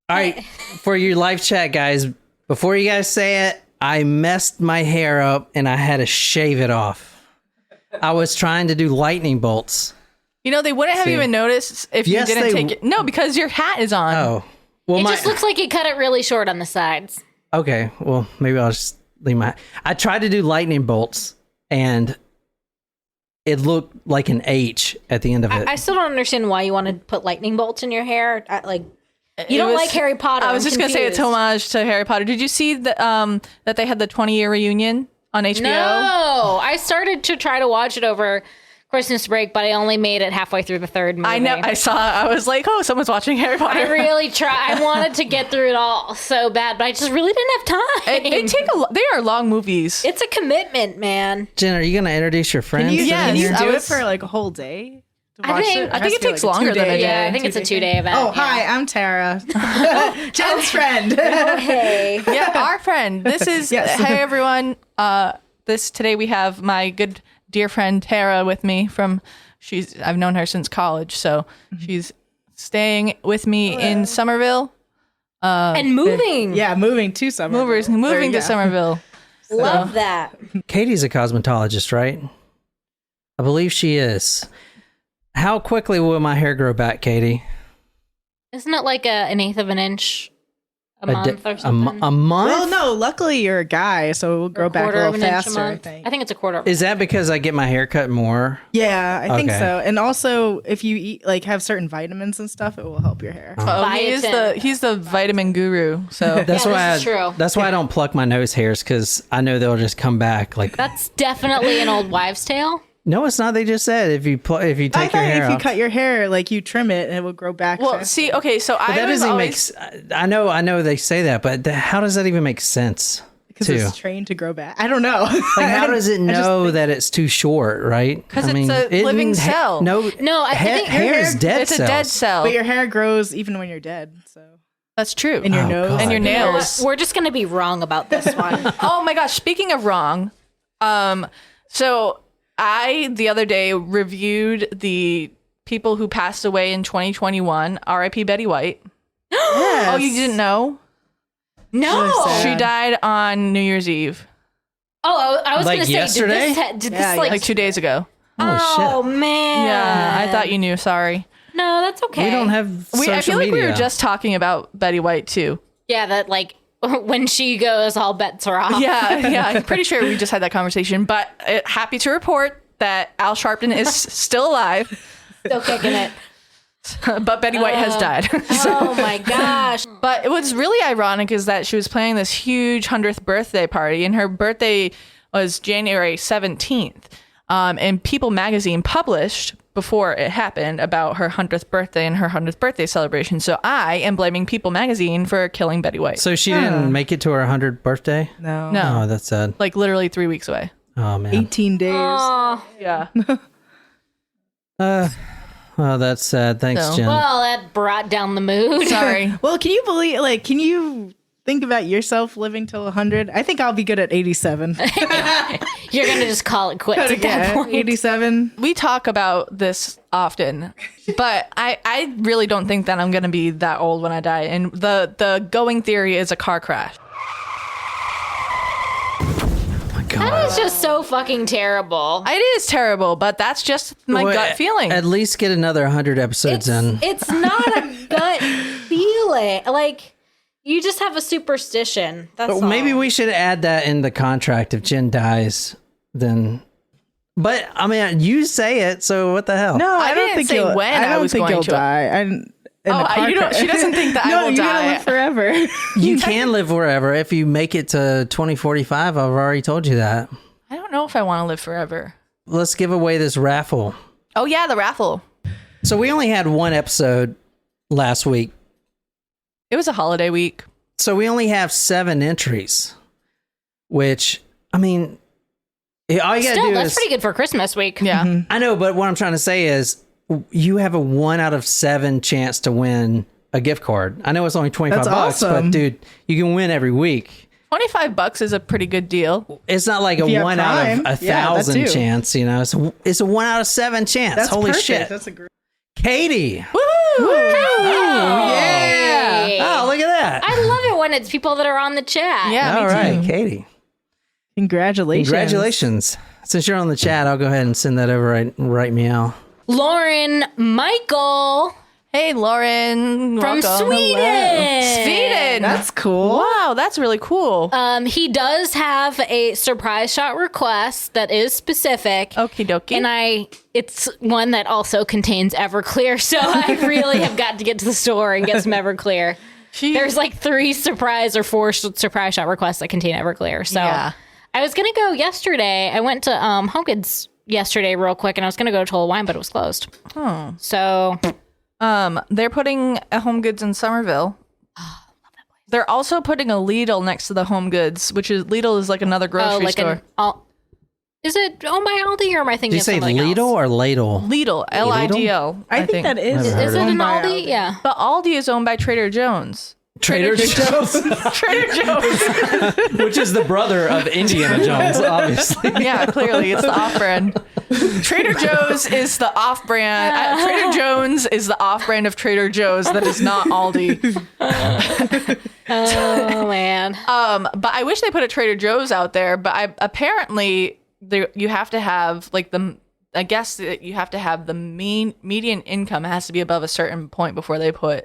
All right, for your live chat, guys, before you guys say it, I messed my hair up and I had to shave it off. I was trying to do lightning bolts. You know, they wouldn't have even noticed if you didn't take it. No, because your hat is on. Oh. Well, it just looks like you cut it really short on the sides. Okay, well, maybe I'll just leave my... I tried to do lightning bolts, and it looked like an H at the end of it. I still don't understand why you want to put lightning bolts in your hair. You don't like Harry Potter. I was just going to say it's homage to Harry Potter. Did you see that they had the 20-year reunion on HBO? No, I started to try to watch it over Christmas break, but I only made it halfway through the third movie. I know. I was like, oh, someone's watching Harry Potter. I really tried. I wanted to get through it all so bad, but I just really didn't have time. They are long movies. It's a commitment, man. Jen, are you going to introduce your friends? Can you do it for like a whole day? I think it takes longer than a day. Yeah, I think it's a 2-day event. Oh, hi, I'm Tara. Jen's friend. Hey. Yeah, our friend. This is, hey everyone. Today we have my good dear friend Tara with me I've known her since college, so she's staying with me in Somerville. And moving. Moving to Somerville. Moving to Somerville. Love that. Katie's a cosmetologist, right? I believe she is. How quickly will my hair grow back, Katie? Isn't it like an eighth of an inch a month or something? A month? Well, no, luckily you're a guy, so it will grow back a little faster, I think. I think it's a quarter of Is that because I get my hair cut more? Yeah, I think so. And also, if you eat, have certain vitamins and stuff, it will help your hair. He's the vitamin guru. So that's true. That's why I don't pluck my nose hairs, because I know they'll just come back. That's definitely an old wives' tale. No, it's not. They just said if you take your hair if you off. cut your hair, you trim it, and it will grow back. Well, faster. see, okay, so But that doesn't make. I know they say that, but how does that even make sense? Because it's trained to grow back. I don't know. How does it know that it's too short, right? Because it's a living cell. No, I think hair is dead. It's a dead cell. But your hair grows even when you're dead. So that's true. And your nose God. and your nails. We're just gonna be wrong about this one. Oh my gosh! Speaking of wrong, so I the other day reviewed the people who passed away in 2021. R.I.P. Betty White. Yes. Oh, you didn't know? No, she died on New Year's Eve. Oh, I was gonna say yesterday? Did this like 2 days ago. Oh shit. man. Yeah, I thought you knew. Sorry. No, that's okay. We don't have social I feel like media. we were just talking about Betty White too. Yeah, that when she goes, all bets are off. Yeah, I'm pretty sure we just had that conversation. But happy to report that Al Sharpton is still alive. Still kicking it. But Betty White has died. Oh my gosh. But what's really ironic is that she was planning this huge 100th birthday party, and her birthday was January 17th. And People magazine published before it happened about her 100th birthday and her 100th birthday celebration. So I am blaming People magazine for killing Betty White. So she didn't make it to her 100th birthday? No. Oh, that's sad. Like literally 3 weeks away. Oh, man. 18 days. Yeah. Oh, that's sad. Thanks, Jen. Well, that brought down the mood. Sorry. Well, can you believe, can you think about yourself living till 100? I think I'll be good at 87. You're going to just call it quits at that point. 87. We talk about this often, but I really don't think that I'm going to be that old when I die. And the going theory is a car crash. That is just so fucking terrible. It is terrible, but that's just my gut feeling. At least get another 100 episodes in. It's not a gut feeling. You just have a superstition. That's all. Maybe we should add that in the contract. If Jen dies, then... But, I mean, you say it, so what the hell? No, I don't didn't think say you'll, when I I don't was think going you'll to. die. She doesn't think that I will you're die. gonna live forever. You can live forever. If you make it to 2045, I've already told you that. I don't know if I want to live forever. Let's give away this raffle. Oh, yeah, the raffle. So we only had one episode last week. It was a holiday week. So we only have 7 entries, which, I mean, all you gotta do that's is... pretty good for Christmas week. Yeah. I know, but what I'm trying to say is you have a 1 out of 7 chance to win a gift card. I know it's only $25, That's awesome. but dude, you can win every week. $25 is a pretty good deal. It's not like a you have 1 out of Prime, 1,000 chance, you know. It's a 1 out of 7 chance. That's Holy perfect. shit. That's a great. Katie. Woo! Oh, yeah. Hey. Oh, look at and it's people that are on the chat. Yeah, All me right, too. Katie. Congratulations. Congratulations. Since you're on the chat, I'll go ahead and send that over right meow. Lauren Michael Hey, Lauren. from welcome. Sweden. That's cool. Wow, that's really cool. He does have a surprise shot request that is specific. Okie dokie. And it's one that also contains Everclear, so I really have got to get to the store and get some Everclear. There's like 3 surprise or 4 surprise shot requests that contain Everclear. So Yeah. I was gonna go yesterday. I went to Home Goods yesterday real quick, and I was gonna go to Total Wine, but it was closed. Oh. So They're putting a Home Goods in Somerville. They're also putting a Lidl next to the Home Goods, which is Lidl is like another grocery store. Is it owned by Aldi, or am I Did thinking you of say something Lidl else? or ladle? Lidl, Lidl. I think that is. Never heard Is of it it. an Owned by Aldi? Yeah. But Aldi is owned by Trader Joe's. Trader Joe's, Trader Joe's. which is the brother of Indiana Jones, obviously. Yeah, clearly it's the off-brand. Trader Joe's is the off-brand. Trader Jones is the off-brand of Trader Joe's that is not Aldi. Oh man. But I wish they put a Trader Joe's out there. But apparently you have to have like I guess that you have to have the median income has to be above a certain point before they put.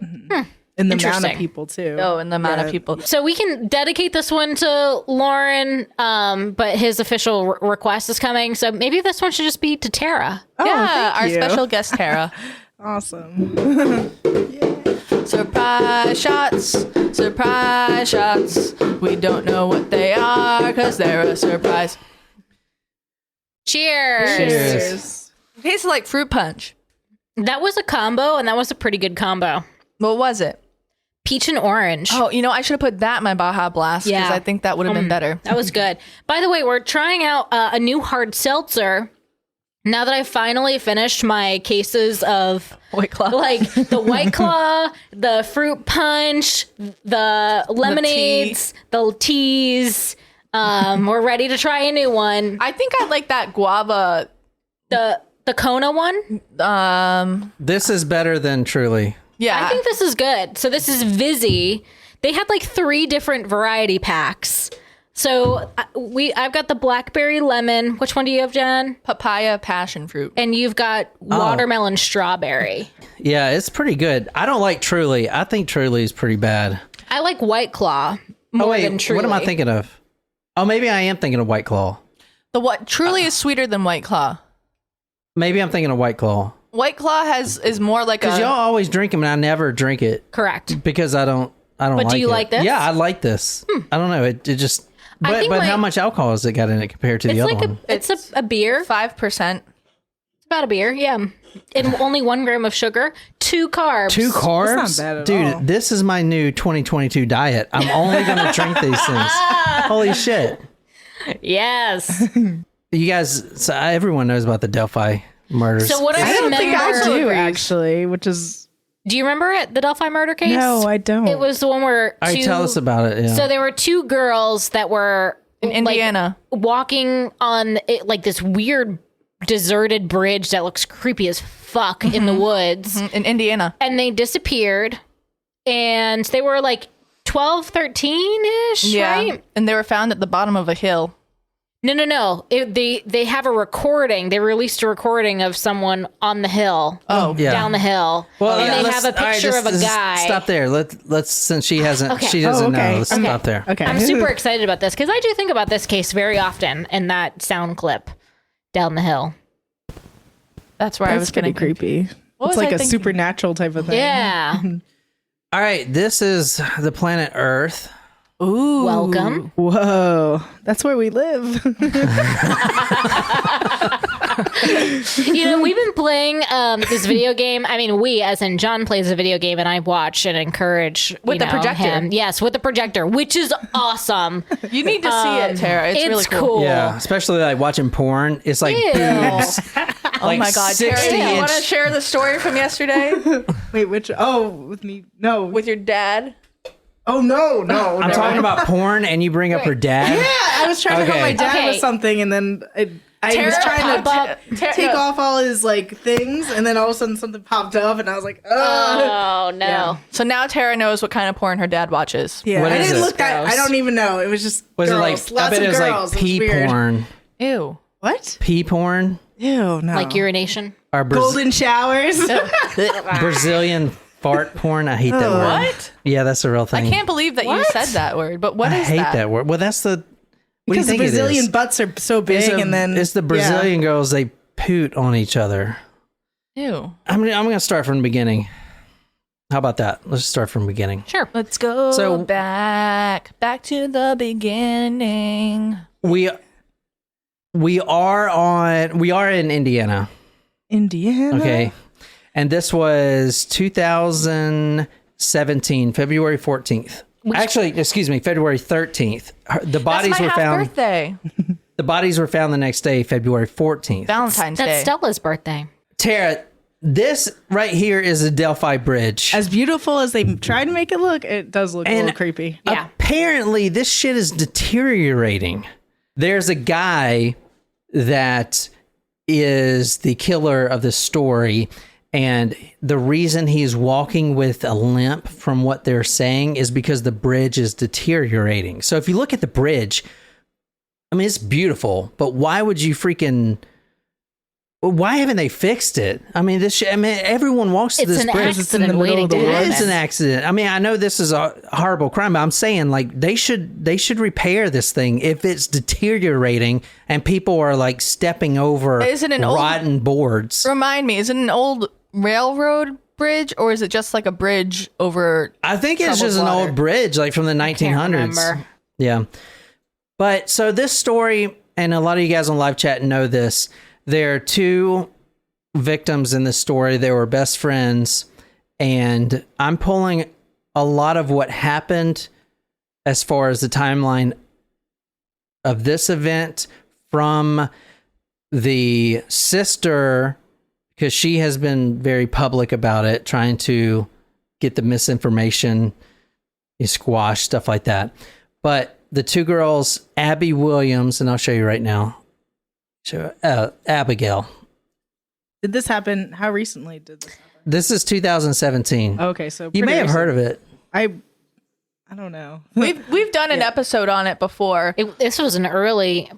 And the amount Interesting. of people, too. Oh, and the amount of people. So we can dedicate this one to Lauren, but his official request is coming. So maybe this one should just be to Tara. Oh, Yeah, our thank you. special guest Tara. Awesome. Surprise shots, surprise shots. We don't know what they are because they're a surprise. Cheers. Cheers. It tastes like fruit punch. That was a combo, and that was a pretty good combo. What was it? Peach and orange. Oh, I should have put that in my Baja Blast because Yeah. I think that would have been better. That was good. By the way, we're trying out a new hard seltzer. Now that I finally finished my cases of White Claw. like the White Claw, the fruit punch, the lemonades, the teas, we're ready to try a new one. I think I like that guava. The Kona one. This is better than Truly. Yeah. I think this is good. So this is Vizzy. They had like 3 different variety packs. So I've got the blackberry lemon. Which one do you have, Jen? papaya passion fruit. And you've got watermelon strawberry. Yeah, it's pretty good. I don't like Truly. I think Truly is pretty bad. I like White Claw more than Truly. what am I thinking of? Oh, maybe I am thinking of White Claw. The what truly is sweeter than White Claw. Maybe I'm thinking of White Claw. White Claw is more like Because a. y'all always drink them and I never drink it Correct. because I don't But like do you it. like this? Yeah, I like this. I don't know. It just. I But think how much alcohol has it got in it compared to the It's other like one? it's a beer. 5%. It's about a beer, yeah. And only 1 gram of sugar, 2 carbs. 2 carbs? That's not bad at Dude, all. this is my new 2022 diet. I'm only going to drink these things. Holy shit. Yes. You guys, so everyone knows about the Delphi murders. So what I I don't remember, think I do, agrees. actually, which is... do you remember it? The Delphi murder case? No, I don't. It was the one where All right, two, tell us about it. Yeah. So there were 2 girls that were In Indiana. walking on it, like this weird deserted bridge that looks creepy as fuck in the woods. In Indiana. And they disappeared. And they were like 12, 13-ish, right? And they were found at the bottom of a hill. No. They have a recording. They released a recording of someone on the hill. Oh. Yeah. Down the hill. Well, and yeah, they let's- have a all right, picture just- of a just guy. Stop there. Let's since she hasn't, Okay. she doesn't okay. know. Let's Okay. stop there. Okay. I'm super excited about this because I do think about this case very often in that sound clip down the hill. That's where I was That's pretty getting creepy. What It's was like I a thinking? supernatural type of thing. Yeah. All right, this is the planet Earth. Ooh. Welcome. Whoa. That's where we live. We've been playing this video game. I mean, we, as in John, plays a video game, and I watch and encourage With the projector. him. Yes, with the projector, which is awesome. You need to see it, Tara. It's really cool. Yeah, especially like watching porn. It's like Ew. boobs. Oh my God, Tara, 60 do you want to inch. share the story from yesterday Wait, which? Oh, with me? No. with your dad? Oh, no. I'm talking about porn, and you bring up her dad. Yeah, I was trying to help Okay. my dad Okay. with something, and then I was trying to Tara- take off all his like things, and then all of a sudden something popped up, and I was like, Oh no. Yeah. So now Tara knows what kind of porn her dad watches. Yeah, What I is didn't it? look that. I don't even know. It was just Was girls. it like, I Lots bet of it was girls. like It was pee weird. porn. Ew. What? Pee porn? Ew, no. Like urination. Or golden showers. Brazilian fart porn? I hate that word. What? Yeah, that's a real I thing. can't believe that you What? said that word. But what I is hate that word. Well, that's the... What Because do the you think Brazilian it is? butts are so big, and then It's the Brazilian girls, they poot on each other. Ew. I'm going to start from the beginning. How about that? Let's start from the beginning. Sure. Let's go So- back to the beginning. We are in Indiana. Indiana. Okay. And this was 2017, February 14th. Actually, excuse me, February 13th. The bodies That's my were found. birthday. The bodies were found the next day, February 14th. Valentine's That's Day. Stella's birthday. Tara, this right here is the Delphi Bridge. As beautiful as they try to make it look, it does look a And- little creepy. Yeah. Apparently, this shit is deteriorating. There's a guy that is the killer of the story, and the reason he's walking with a limp, from what they're saying, is because the bridge is deteriorating. So if you look at the bridge, I mean, it's beautiful, but why would you freaking... Why haven't they fixed it? I mean, everyone walks to It's this an bridge. It's in the accident middle waiting of the to woods. It is happen. an accident. I mean, I know this is a horrible crime, but I'm saying like they should repair this thing if it's deteriorating and people are like stepping over Is it an old- rotten boards. Remind me, is it an old railroad bridge or is it just like a bridge over? I think it's troubled just an water? old bridge, like from the 1900s. remember. Yeah. But so this story, and a lot of you guys on live chat know this, there are two victims in this story. They were best friends, and I'm pulling a lot of what happened as far as the timeline of this event from the sister, because she has been very public about it, trying to get the misinformation squashed, stuff like that. But the two girls, Abby Williams, and I'll show you right now. Abigail. Did this happen? How recently did this happen? This is 2017. Okay, so You may have heard of it. I don't know. We've done an episode on it before. This was an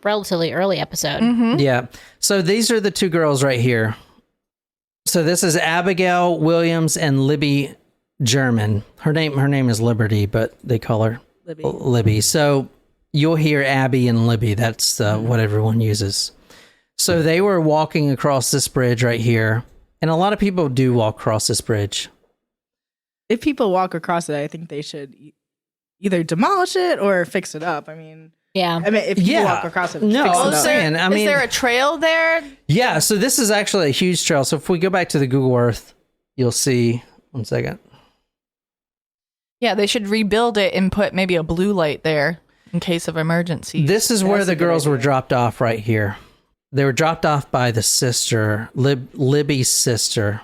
relatively early episode. Yeah. So these are the two girls right here. So this is Abigail Williams and Libby German. Her name is Liberty, but they call her Libby. So you'll hear Abby and Libby. That's what everyone uses. So they were walking across this bridge right here. And a lot of people do walk across this bridge. If people walk across it, I think they should either demolish it or fix it up. I mean, Yeah. if people walk across it, No, fix I'm it up. saying, I mean, is there a trail there? yeah, so this is actually a huge trail. So if we go back to the Google Earth, you'll see, one second. Yeah, they should rebuild it and put maybe a blue light there in case of emergency. This is where That's the a good girls were idea. dropped off right here. They were dropped off by the sister, Libby's sister.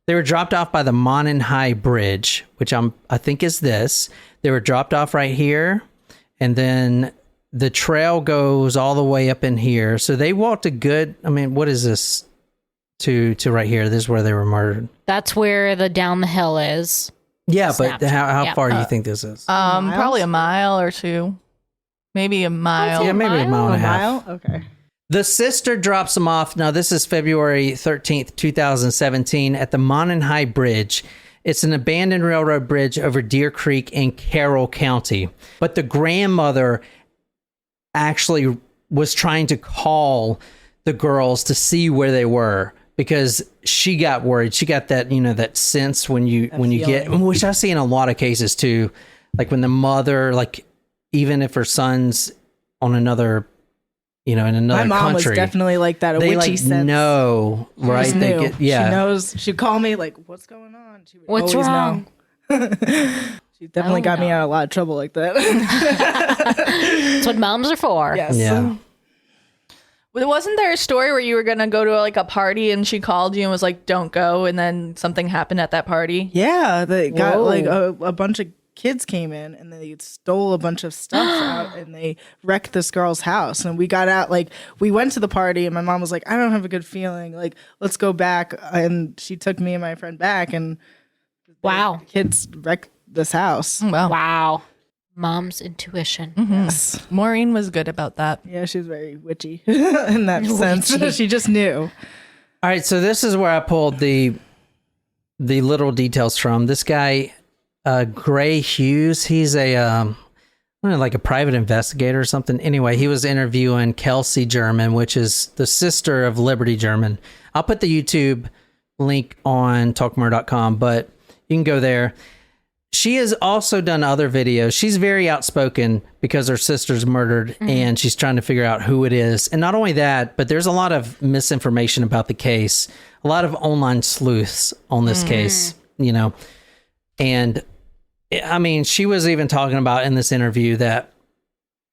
They were dropped off by the Monon High Bridge, which I think is this. They were dropped off right here, and then the trail goes all the way up in here. So they walked a good, I mean, what is this to right here? This is where they were murdered. That's where the down the hill is. Yeah, but Snapchat. how Yeah. far do you think this is? Probably a mile or two. Maybe a mile. Yeah, maybe a mile and a half. mile? Okay. The sister drops them off. Now, this is February 13th, 2017, at the Monon High Bridge. It's an abandoned railroad bridge over Deer Creek in Carroll County. But the grandmother actually was trying to call the girls to see where they were because she got worried. She got that, that sense when you get, which I see in a lot of cases too. Like when the mother, like even if her son's on another, in another My mom country, was definitely like that. A they witchy like sense. know, right? Just They knew. get, yeah. She knows. She'd call me like, "What's going on?" She would What's always wrong? know. She definitely Oh, got me no. out of a lot of trouble like that. That's what moms are for. Yes. Yeah. Well, wasn't there a story where you were gonna go to like a party and she called you and was like, "Don't go," and then something happened at that party? Yeah. They got Whoa. like a bunch of kids came in and they stole a bunch of stuff out and they wrecked this girl's house. And we got out, like, we went to the party and my mom was like, I don't have a good feeling. Like, let's go back. And she took me and my friend back and Wow. the kids wrecked this house. Wow. Mom's intuition. Yes. Maureen was good about that. Yeah, she was very witchy in that sense. She just knew. All right, so this is where I pulled the little details from. This guy, Gray Hughes, he's a I don't know, like a private investigator or something. Anyway, he was interviewing Kelsi German, which is the sister of Liberty German. I'll put the YouTube link on talkmurder.com, but you can go there. She has also done other videos. She's very outspoken because her sister's murdered and she's trying to figure out who it is. And not only that, but there's a lot of misinformation about the case, a lot of online sleuths on this case, you know. And I mean, she was even talking about in this interview that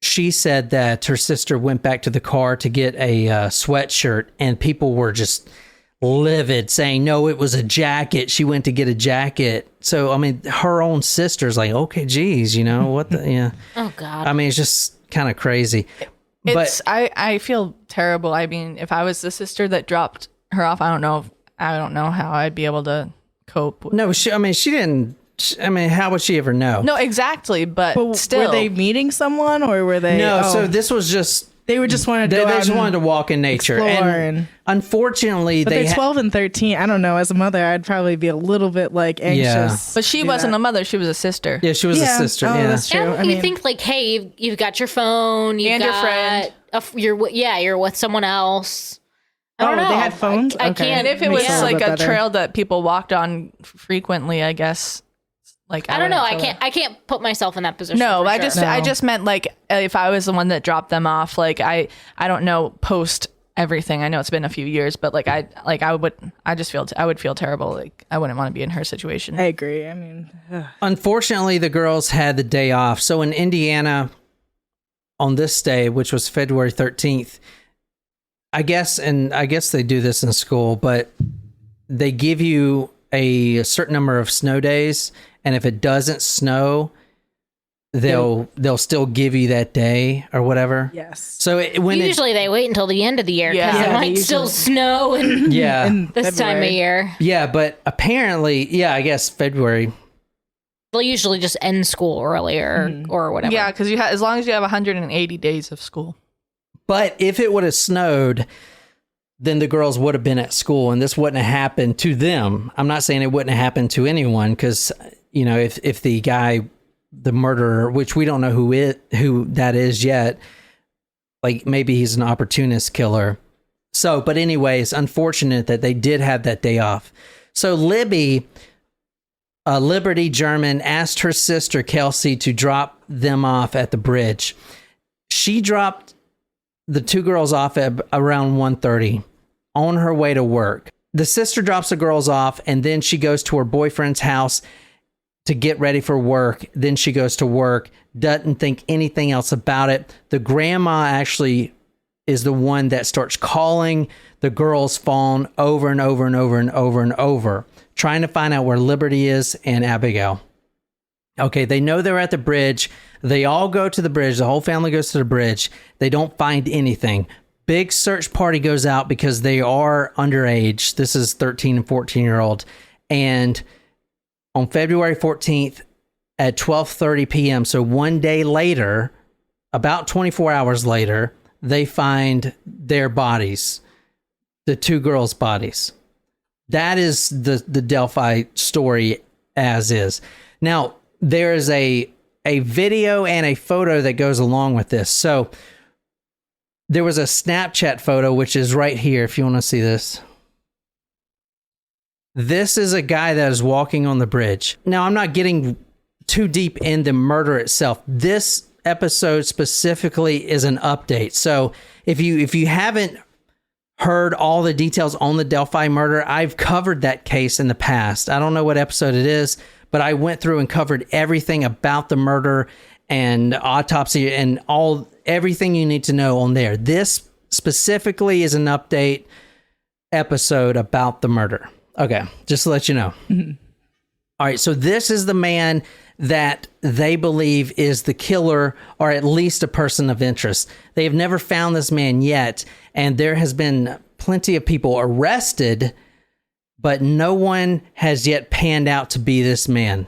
she said that her sister went back to the car to get a sweatshirt and people were just livid saying, no, it was a jacket. She went to get a jacket. So, I mean, her own sister's like, okay, geez, you know, what the, yeah. Oh, God. I mean, it's just kind of crazy. It's, I feel terrible. I mean, if I was the sister that dropped her off, I don't know how I'd be able to cope. No, she didn't. I mean, how would she ever know? No, exactly. But still. Were they meeting someone or were they? No, so this was just. They were just wanted to They go out just and wanted to walk in nature. explore And unfortunately, but they're 12 and 13. I don't know. As a mother, I'd probably be a little bit like anxious. But she wasn't a mother. She was a sister. Yeah, she was a sister. Oh, yeah. that's true. And I you mean, think like, hey, you've got your phone, you've And your friend. you're with someone else. I don't know. They had phones. I Okay. can't. And if it Makes was it a like little a bit better. trail that people walked on frequently, I guess. Like I don't know. wouldn't feel I can't put myself in that position. No, for I sure. just meant like if I was the one that dropped them off, like I don't know post everything. I know it's been a few years, but I would feel terrible. Like I wouldn't want to be in her situation. I agree. I mean, Unfortunately, the girls had the day off. So in Indiana, on this day, which was February 13th, I guess they do this in school, but they give you a certain number of snow days, and if it doesn't snow, they'll still give you that day or whatever. yes. So Usually they wait until the end of the year because Yeah. it Yeah, might they still usually- snow in yeah, this time of February. year. yeah, but apparently, yeah, I guess February. They'll usually just end school earlier or whatever. Yeah, because as long as you have 180 days of school. But if it would have snowed, then the girls would have been at school, and this wouldn't have happened to them. I'm not saying it wouldn't have happened to anyone, because you know, if the guy, the murderer, which we don't know who that is yet, like maybe he's an opportunist killer. So, but anyway, it's unfortunate that they did have that day off. So Libby, Liberty German, asked her sister Kelsi to drop them off at the bridge. She dropped the two girls off at around 1:30 on her way to work. The sister drops the girls off, and then she goes to her boyfriend's house to get ready for work. Then she goes to work, doesn't think anything else about it. The grandma actually is the one that starts calling the girls' phone over and over and over and over and over, trying to find out where Liberty is and Abigail. Okay, they know they're at the bridge. They all go to the bridge. The whole family goes to the bridge. They don't find anything. Big search party goes out because they are underage. This is 13 and 14-year-old. And on February 14th at 12:30 p.m., so one day later, about 24 hours later, they find their bodies, the two girls' bodies. That is the Delphi story as is. Now, there is a video and a photo that goes along with this. So there was a Snapchat photo, which is right here, if you want to see this. This is a guy that is walking on the bridge. Now, I'm not getting too deep in the murder itself. This episode specifically is an update. So if you haven't heard all the details on the Delphi murder, I've covered that case in the past. I don't know what episode it is, but I went through and covered everything about the murder and autopsy and everything you need to know on there. This specifically is an update episode about the murder. Okay, just to let you know. Mm-hmm. All right, so this is the man that they believe is the killer or at least a person of interest. They have never found this man yet, and there has been plenty of people arrested, but no one has yet panned out to be this man.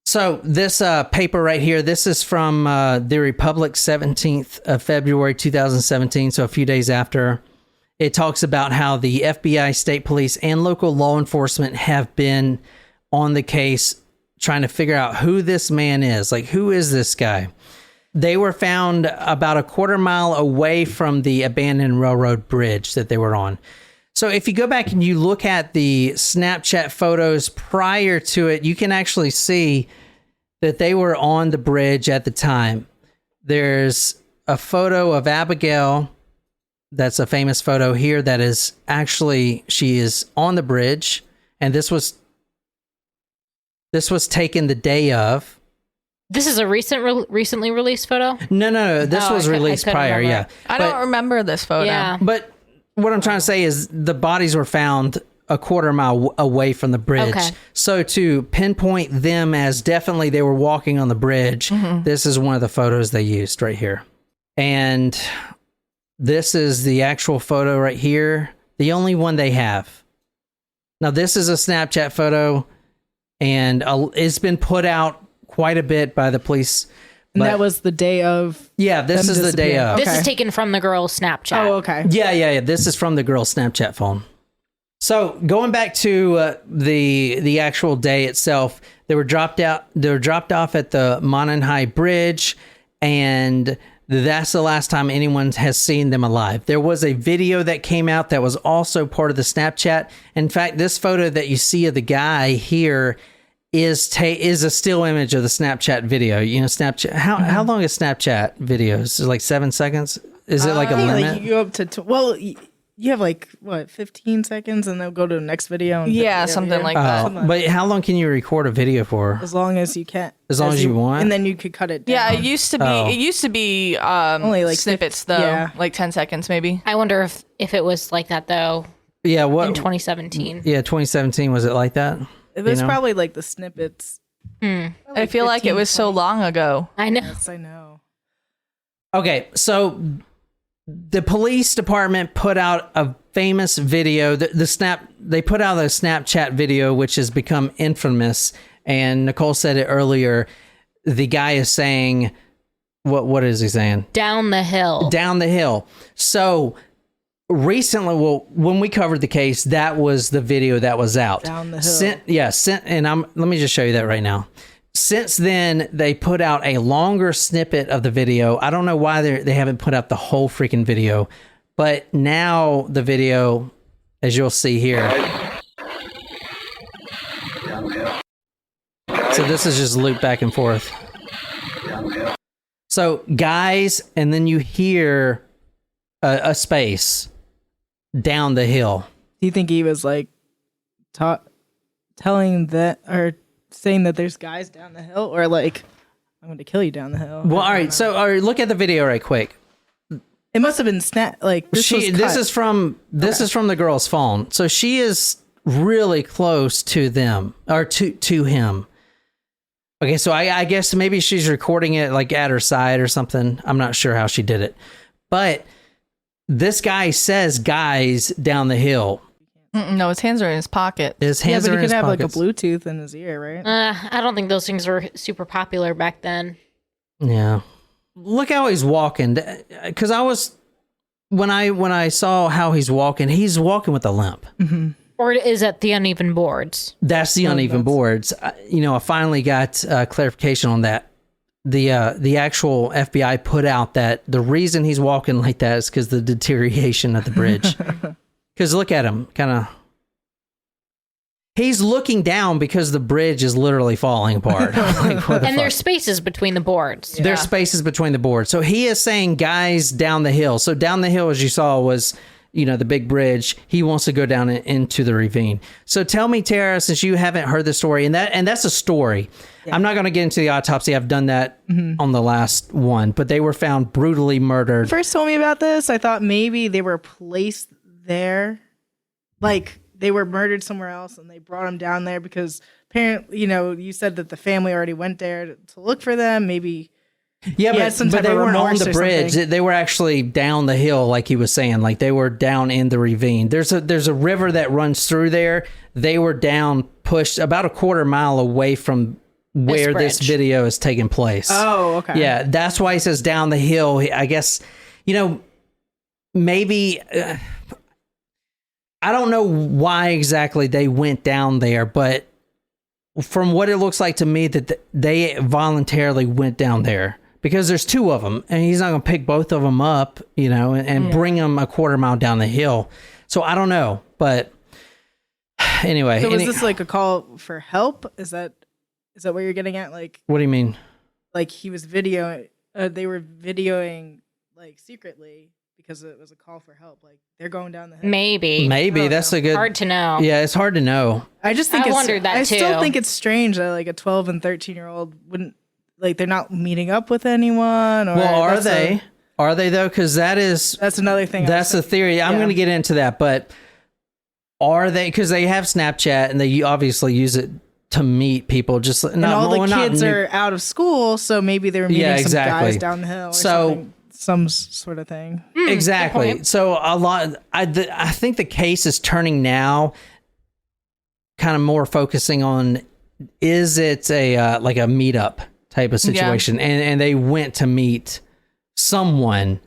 So this paper right here, this is from the Republic, 17th of February, 2017, so a few days after. It talks about how the FBI, state police, and local law enforcement have been on the case trying to figure out who this man is. Like, who is this guy? They were found about a quarter mile away from the abandoned railroad bridge that they were on. So if you go back and you look at the Snapchat photos prior to it, you can actually see that they were on the bridge at the time. There's a photo of Abigail. That's a famous photo here that is actually, she is on the bridge. And this was taken the day of. This is a recently released photo? No. This was released prior, yeah. I don't remember this photo. Yeah. But what I'm trying to say is the bodies were found a quarter mile away from the bridge. Okay. So to pinpoint them as definitely they were walking on the bridge, this is one of the photos they used right here. And this is the actual photo right here, the only one they have. Now, this is a Snapchat photo, and it's been put out quite a bit by the police. And that was the day of. Yeah, this is the day of. This is taken from the girl's Snapchat. Oh, okay. Yeah. This is from the girl's Snapchat phone. So going back to the actual day itself, they were dropped off at the Monon High Bridge, and that's the last time anyone has seen them alive. There was a video that came out that was also part of the Snapchat. In fact, this photo that you see of the guy here is a still image of the Snapchat video. You know, Snapchat. How long is Snapchat videos? Is it like 7 seconds? Is it like a limit? Like you go up to you have like what 15 seconds, and they'll go to the next video. Yeah, something like that. But how long can you record a video for? As long as you can. As long as you want, and then you could cut it down. Yeah, it used to be. It used to be only like snippets, though, like 10 seconds maybe. I wonder if it was like that though. Yeah, what in 2017? Yeah, 2017 was it like that? It was probably like the snippets. I feel like it was so long ago. I know. Yes, I know. Okay, so the police department put out a famous video. They put out a Snapchat video which has become infamous. And Nicole said it earlier. The guy is saying, what is he saying? Down the hill. Down the hill. So recently, when we covered the case, that was the video that was out. Down the hill. And let me just show you that right now. Since then, they put out a longer snippet of the video. I don't know why they haven't put out the whole freaking video, but now the video, as you'll see here. So this is just looped back and forth. So guys, and then you hear a space down the hill. Do you think he was like telling that or saying that there's guys down the hill, or like I'm going to kill you down the hill? Well, all right. So look at the video right quick. It must have been this is from the girl's phone. So she is really close to them or to him. Okay, so I guess maybe she's recording it like at her side or something. I'm not sure how she did it. But this guy says guys down the hill. No, his hands are in his pocket. His hands are in his pockets. But he could have like a Bluetooth in his ear, right? I don't think those things were super popular back then. Yeah. Look how he's walking. Because when I saw how he's walking with a limp. Mm-hmm. Or is it the uneven boards? That's the uneven boards. I finally got clarification on that. The actual FBI put out that the reason he's walking like that is because the deterioration of the bridge. Because look at him, kind of. He's looking down because the bridge is literally falling apart. And there's spaces between the boards. Yeah. There's spaces between the boards. So he is saying guys down the hill. So down the hill, as you saw, was the big bridge. He wants to go down into the ravine. So tell me, Tara, since you haven't heard the story, and that's a story. Yeah. I'm not going to get into the autopsy. I've done that on the last one, but they were found brutally murdered. First told me about this, I thought maybe they were placed there, like they were murdered somewhere else and they brought them down there because apparently, you said that the family already went there to look for them. Maybe. Yeah, but they weren't on the bridge. Something. They were actually down the hill, like he was saying. Like they were down in the ravine. There's a river that runs through there. They were down, pushed about a quarter mile away from where this video is taking place. Oh, okay. Yeah, that's why he says down the hill. I guess, maybe... I don't know why exactly they went down there, but from what it looks like to me, that they voluntarily went down there. Because there's two of them, and he's not going to pick both of them up, and bring them a quarter mile down the hill. So I don't know, but anyway. So was this like a call for help? Is that what you're getting at? Like, what do you mean? Like he was videoing, they were videoing like secretly because it was a call for help. Like they're going down the hill. Maybe that's a good. Hard to know. Yeah, it's hard to know. I just think wondered that too. I still think it's strange that like a 12 and 13-year-old wouldn't. Like they're not meeting up with anyone. Or well, are they? Are they though? Because that's another thing. That's a theory. I'm going to get into that, but are they? Because they have Snapchat and they obviously use it to meet people. Just and all the kids are out of school, so maybe they were meeting some guys down the hill. Or some sort of thing. Exactly. So a lot. I think the case is turning now, kind of more focusing on is it a like a meetup type of situation, and they went to meet someone,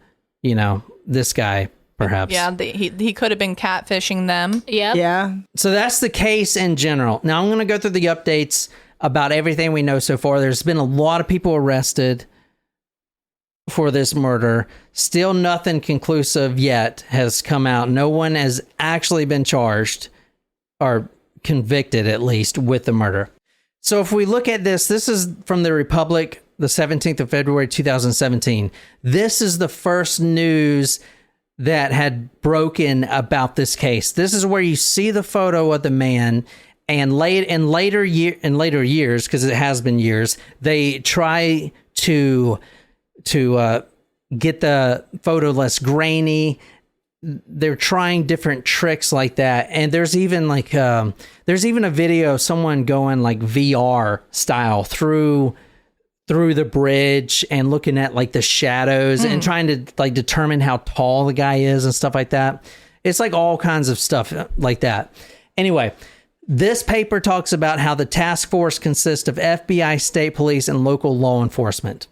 this guy perhaps. Yeah, he could have been catfishing them. Yeah. So that's the case in general. Now I'm going to go through the updates about everything we know so far. There's been a lot of people arrested for this murder. Still nothing conclusive yet has come out. No one has actually been charged or convicted, at least, with the murder. So if we look at this is from the Republic, the 17th of February, 2017. This is the first news that had broken about this case. This is where you see the photo of the man, and in later years, because it has been years, they try to get the photo less grainy. They're trying different tricks like that, and there's even a video of someone going like VR style through the bridge and looking at like the shadows and trying to like determine how tall the guy is and stuff like that. It's like all kinds of stuff like that. Anyway, this paper talks about how the task force consists of FBI, state police, and local law enforcement.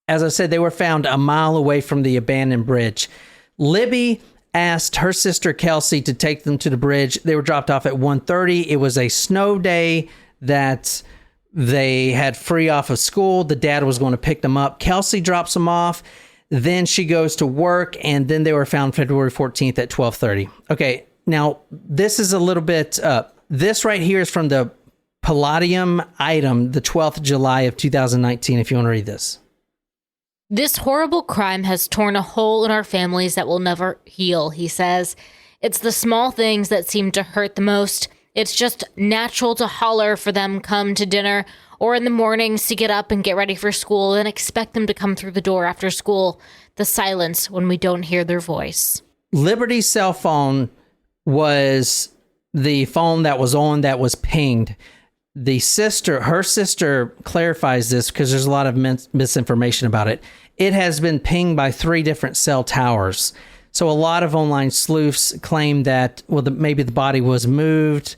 As I said, they were found a mile away from the abandoned bridge. Libby asked her sister Kelsi to take them to the bridge. They were dropped off at 1:30. It was a snow day that they had free off of school. The dad was going to pick them up. Kelsi drops them off. Then she goes to work, and then they were found February 14th at 12:30. Okay, now this is a little bit this right here is from the Palladium item, the 12th July of 2019, if you want to read this. This horrible crime has torn a hole in our families that will never heal, he says. It's the small things that seem to hurt the most. It's just natural to holler for them come to dinner, or in the mornings to get up and get ready for school and expect them to come through the door after school. The silence when we don't hear their voice. Liberty's cell phone was the phone that was pinged. Her sister clarifies this because there's a lot of misinformation about it. It has been pinged by 3 different cell towers. So a lot of online sleuths claim that, maybe the body was moved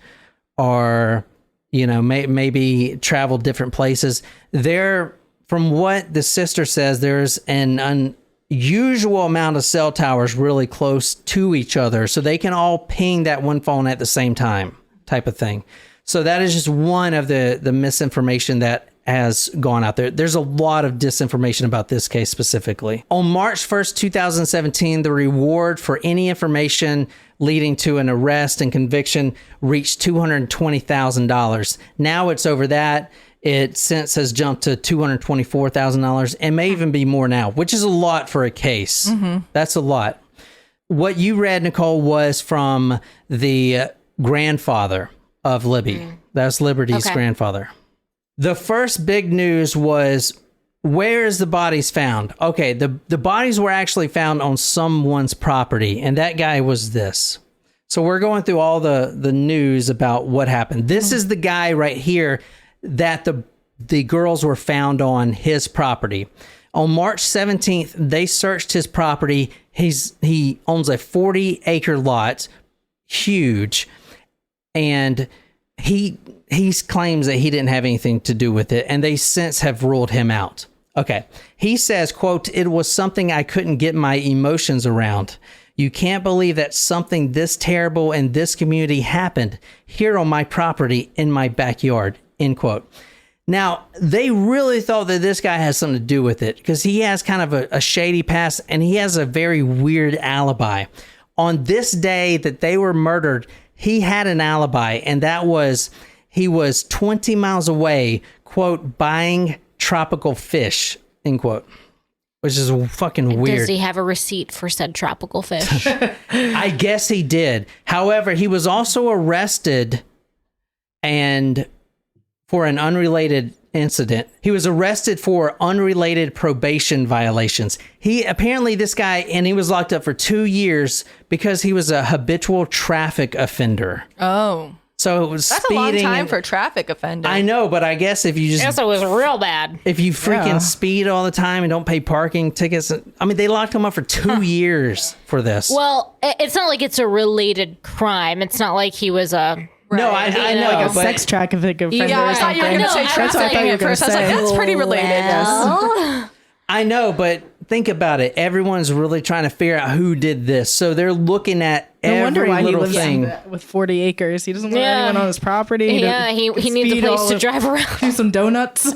or, maybe traveled different places. From what the sister says, there's an unusual amount of cell towers really close to each other. So they can all ping that one phone at the same time type of thing. So that is just one of the misinformation that has gone out there. There's a lot of disinformation about this case specifically. On March 1st, 2017, the reward for any information leading to an arrest and conviction reached $220,000. Now it's over that. It since has jumped to $224,000 and may even be more now, which is a lot for a case. Mm-hmm. That's a lot. What you read, Nicole, was from the grandfather of Libby. That's Liberty's grandfather. The first big news was, where is the bodies found? Okay, the bodies were actually found on someone's property, and that guy was this. So we're going through all the news about what happened. This is the guy right here that the girls were found on his property. On March 17th, they searched his property. He owns a 40-acre lot, huge, and he claims that he didn't have anything to do with it, and they since have ruled him out. Okay. He says, quote, "It was something I couldn't get my emotions around. You can't believe that something this terrible in this community happened here on my property in my backyard," end quote. Now, they really thought that this guy has something to do with it because he has kind of a shady past and he has a very weird alibi. On this day that they were murdered, he had an alibi, and that was he was 20 miles away, quote, "buying tropical fish," end quote. Which is fucking weird. Does he have a receipt for said tropical fish? I guess he did. However, he was also arrested and for an unrelated incident. He was arrested for unrelated probation violations. This guy, and he was locked up for 2 years because he was a habitual traffic offender. Oh. So it was That's speeding. a long time for traffic offending. I know, but I guess if you just... Yes, it was real bad. If you freaking speed all the time and don't pay parking tickets... I mean, they locked him up for 2 years for this. Well, it's not like it's a related crime. It's not like he was a... No, I know. Like a but sex trafficking offender. Yeah, I thought you were going to say trafficking at first. I was like, that's pretty related. I know, but think about it. Everyone's really trying to figure out who did this. So they're looking at every little thing. With 40 acres. He doesn't want anyone on his property. He needs a place to drive around. Do some donuts.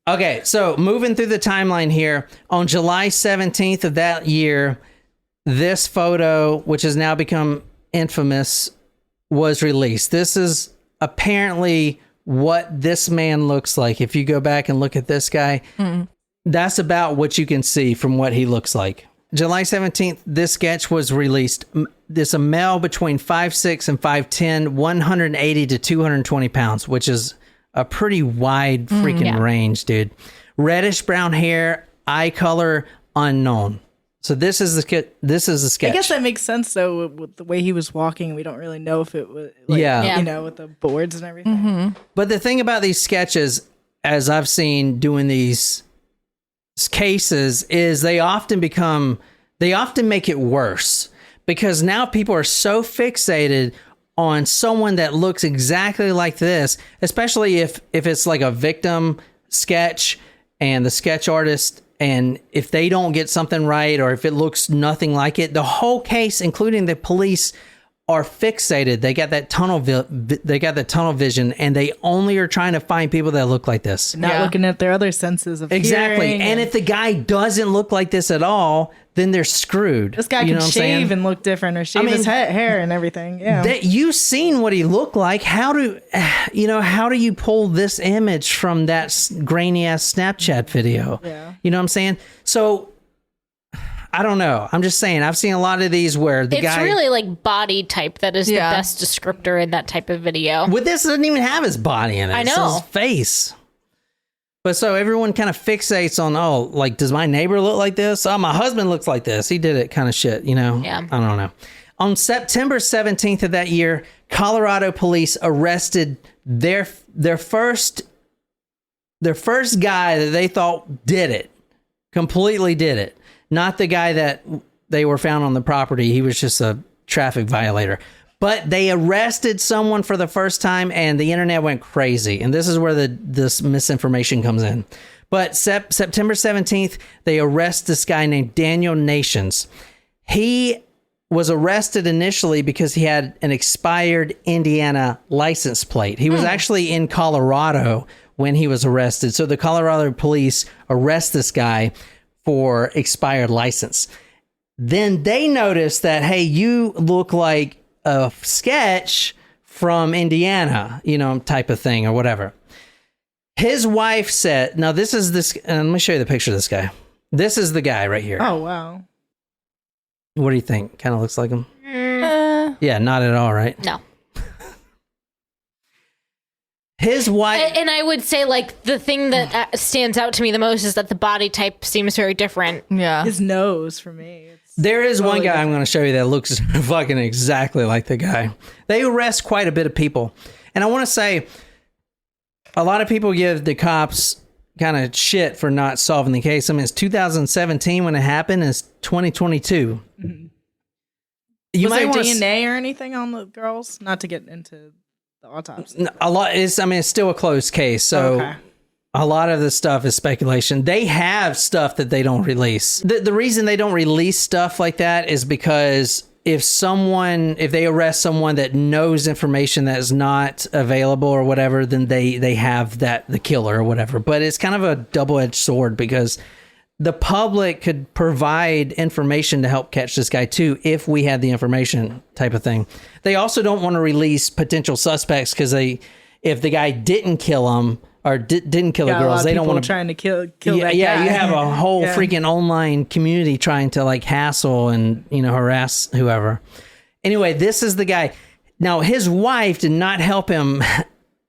Okay, so moving through the timeline here, on July 17th of that year, this photo, which has now become infamous, was released. This is apparently what this man looks like. If you go back and look at this guy, that's about what you can see from what he looks like. July 17th, this sketch was released. This a male between 5'6" and 5'10", 180 to 220 pounds, which is a pretty wide freaking range, dude. Reddish brown hair, eye color unknown. So this is the sketch. I guess that makes sense though with the way he was walking. We don't really know if it was with the boards and everything. Mm-hmm. But the thing about these sketches, as I've seen doing these cases, is they often make it worse because now people are so fixated on someone that looks exactly like this, especially if it's like a victim sketch and the sketch artist, and if they don't get something right or if it looks nothing like it, the whole case, including the police, are fixated. They got that tunnel vision, and they only are trying to find people that look like this. Not looking at their other senses of exactly. hearing. And if the guy doesn't look like this at all, then they're screwed. This guy can shave and look different, or shave his hair and everything. Yeah, you've seen what he looked like. How do you pull this image from that grainy ass Snapchat video? Yeah, you know what I'm saying? So I don't know. I'm just saying. I've seen a lot of these where the guy... It's really like body type that is the best descriptor in that type of video. With this, it doesn't even have his body in it. I know. It's his face. But so everyone kind of fixates on, does my neighbor look like this? Oh, my husband looks like this. He did it kind of shit, you know? Yeah. I don't know. On September 17th of that year, Colorado police arrested their first guy that they thought did it. Completely did it. Not the guy that they were found on the property. He was just a traffic violator. But they arrested someone for the first time, and the internet went crazy. And this is where this misinformation comes in. But September 17th, they arrest this guy named Daniel Nations. He was arrested initially because he had an expired Indiana license plate. He was actually in Colorado when he was arrested. So the Colorado police arrest this guy for expired license. Then they noticed that, hey, you look like a sketch from Indiana, type of thing or whatever. His wife said, now this is this, let me show you the picture of this guy. This is the guy right here. Oh, wow. What do you think? Kind of looks like him? Yeah, not at all, right? No. His wife... And I would say, the thing that stands out to me the most is that the body type seems very different. Yeah. His nose, for me. There is one guy I'm going to show you that looks fucking exactly like the guy. They arrest quite a bit of people. And I want to say, a lot of people give the cops kind of shit for not solving the case. I mean, it's 2017 when it happened. It's 2022. Mm-hmm. You Was might there want DNA or anything on the girls? Not to get into the autopsy. a lot is. I mean, it's still a closed case, so Okay. a lot of the stuff is speculation. They have stuff that they don't release. The reason they don't release stuff like that is because if they arrest someone that knows information that is not available or whatever, then they have the killer or whatever. But it's kind of a double-edged sword because the public could provide information to help catch this guy too if we had the information, type of thing. They also don't want to release potential suspects because if the guy didn't kill him or didn't kill the girls, they don't want to trying to kill that guy. Yeah, you have a whole freaking online community trying to like hassle and harass whoever. Anyway, this is the guy. Now his wife did not help him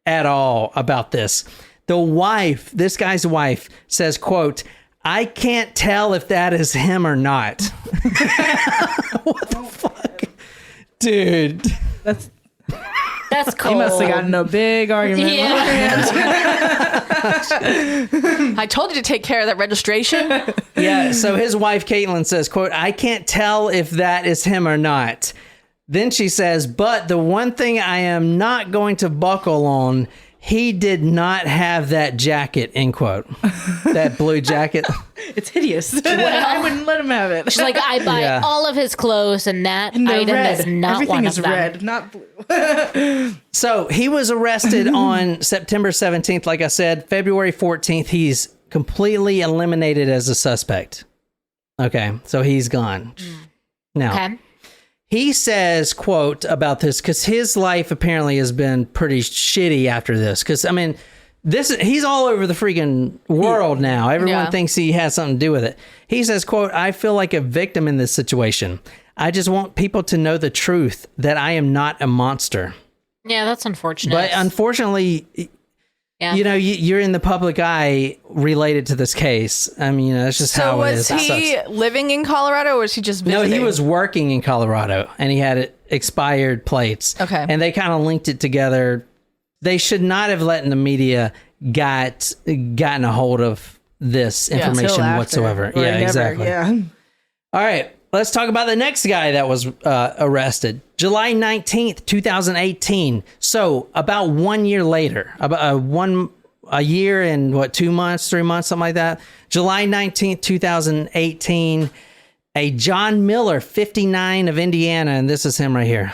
at all about this. This guy's wife says, quote, "I can't tell if that is him or not." What the fuck? Dude. That's cool. He must have gotten a big argument. I told you to take care of that registration. Yeah, so his wife, Caitlin, says, quote, "I can't tell if that is him or not." Then she says, "But the one thing I am not going to buckle on, he did not have that jacket," end quote. That blue jacket. It's hideous. I wouldn't let him have it. She's like, I buy all of his clothes, and that And they're item red. is not Everything one is of them. red, not blue. So he was arrested on September 17th. Like I said, February 14th, he's completely eliminated as a suspect. Okay, so he's gone. Now, Okay. he says, quote, about this, because his life apparently has been pretty shitty after this. Because, I mean, he's all over the freaking world now. Everyone thinks he has something to do with it. He says, quote, "I feel like a victim in this situation. I just want people to know the truth, that I am not a monster." Yeah, that's unfortunate. But unfortunately, yeah. you're in the public eye related to this case. I mean, that's just how it is. So was he living in Colorado or was he just visiting? No, he was working in Colorado and he had expired plates. Okay. And they kind of linked it together. They should not have let the media gotten a hold of this information Till after, whatsoever. or Yeah, never, exactly. Yeah. All right. Let's talk about the next guy that was arrested. July 19th, 2018. So about 1 year later, about a year and 2 months, 3 months, something like that. July 19th, 2018, a John Miller, 59 of Indiana. And this is him right here.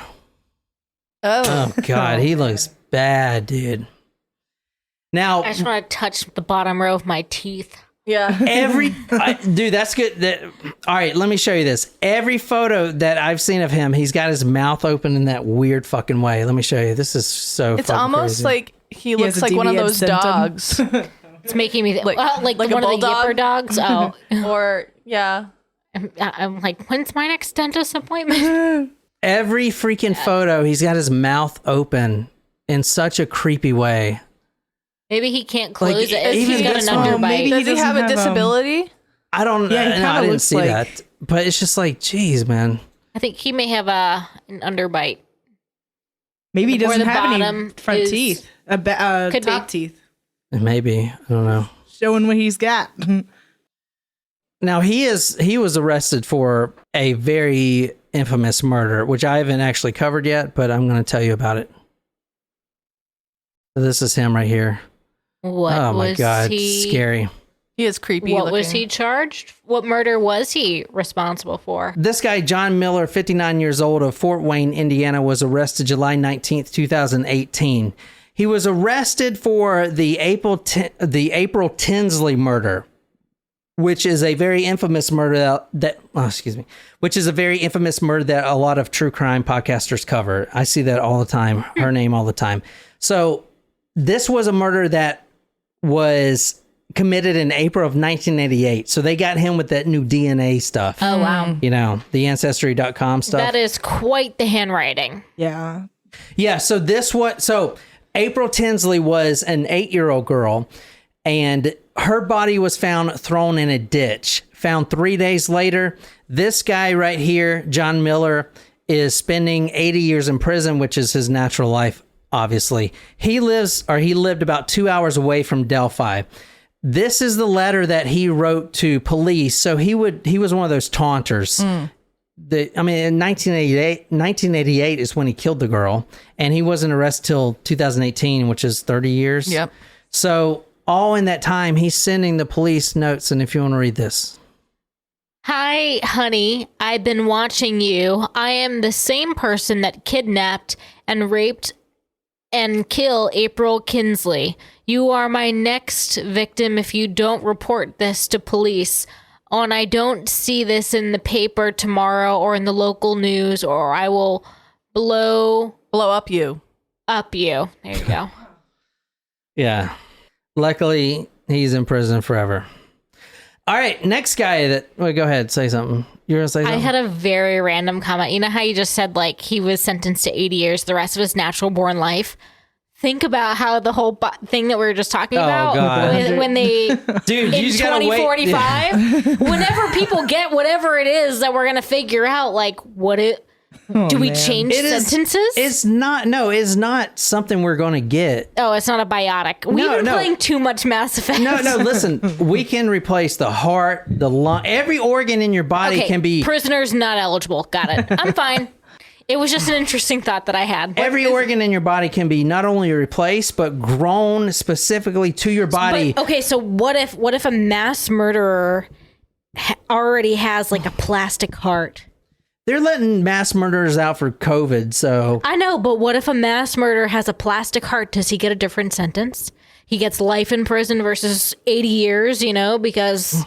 Oh God, he looks bad, dude. Now, I just want to touch the bottom row of my teeth. Yeah. Dude, that's good. All right, let me show you this. Every photo that I've seen of him, he's got his mouth open in that weird fucking way. Let me show you. This is so It's fucking almost crazy. like he has looks a like one of deviant those symptom. dogs. It's making me Like like a one of the bulldog? Yipper dogs. Oh, Or, yeah. I'm like, when's my next dentist appointment? every freaking photo, he's got his mouth open in such a creepy way. Maybe he can't close Like, it. even He's got this an one, underbite. maybe Does he doesn't have a have, disability? I don't know. Yeah, he No, I kinda didn't looks see like- that. But it's just like, geez, man. I think he may have an underbite. Maybe he Or doesn't the have any bottom front is- teeth. Could Top be. teeth. Maybe. I don't know. Showing what he's got. Now, he was arrested for a very infamous murder, which I haven't actually covered yet, but I'm going to tell you about it. So this is him right here. What Oh my was God, he? scary. He is creepy What looking. was he charged? What murder was he responsible for? This guy, John Miller, 59 years old, of Fort Wayne, Indiana, was arrested July 19th, 2018. He was arrested for the April Tinsley murder, which is a very infamous murder which is a very infamous murder that a lot of true crime podcasters cover. I see that all the time, her name all the time. So this was a murder that was committed in April of 1988. So they got him with that new DNA stuff. Oh, wow. You know, the Ancestry.com stuff. That is quite the handwriting. Yeah. Yeah, so April Tinsley was an 8-year-old girl, and her body was found thrown in a ditch found 3 days later. This guy right here, John Miller, is spending 80 years in prison, which is his natural life, obviously. He lived about 2 hours away from Delphi. This is the letter that he wrote to police. So he was one of those taunters. In 1988 is when he killed the girl, and he wasn't arrested till 2018, which is 30 years. Yep. So all in that time, he's sending the police notes. And if you want to read this. Hi, honey. I've been watching you. I am the same person that kidnapped and raped and killed April Kinsley. You are my next victim if you don't report this to police. And I don't see this in the paper tomorrow or in the local news, or I will blow up you. There you go. Yeah. Luckily, he's in prison forever. All right, next guy go ahead, say something. You were going to say something? I had a very random comment. You know how you just said, like, he was sentenced to 80 years, the rest of his natural born life? Think about how the whole thing that we were just talking about, God. when they, Dude, in 2045, whenever people get whatever it is that we're going to figure out, like, do we change sentences? It's not something we're going to get. Oh, it's not a biotic. We've been playing too much Mass Effect. No, listen, we can replace the heart, the lung, every organ in your body can be... Prisoners not eligible. Got it. I'm fine. It was just an interesting thought that I had. Every organ in your body can be not only replaced, but grown specifically to your body. But, okay, so what if a mass murderer already has, like, a plastic heart? They're letting mass murderers out for COVID, so... I know, but what if a mass murderer has a plastic heart? Does he get a different sentence? He gets life in prison versus 80 years, because...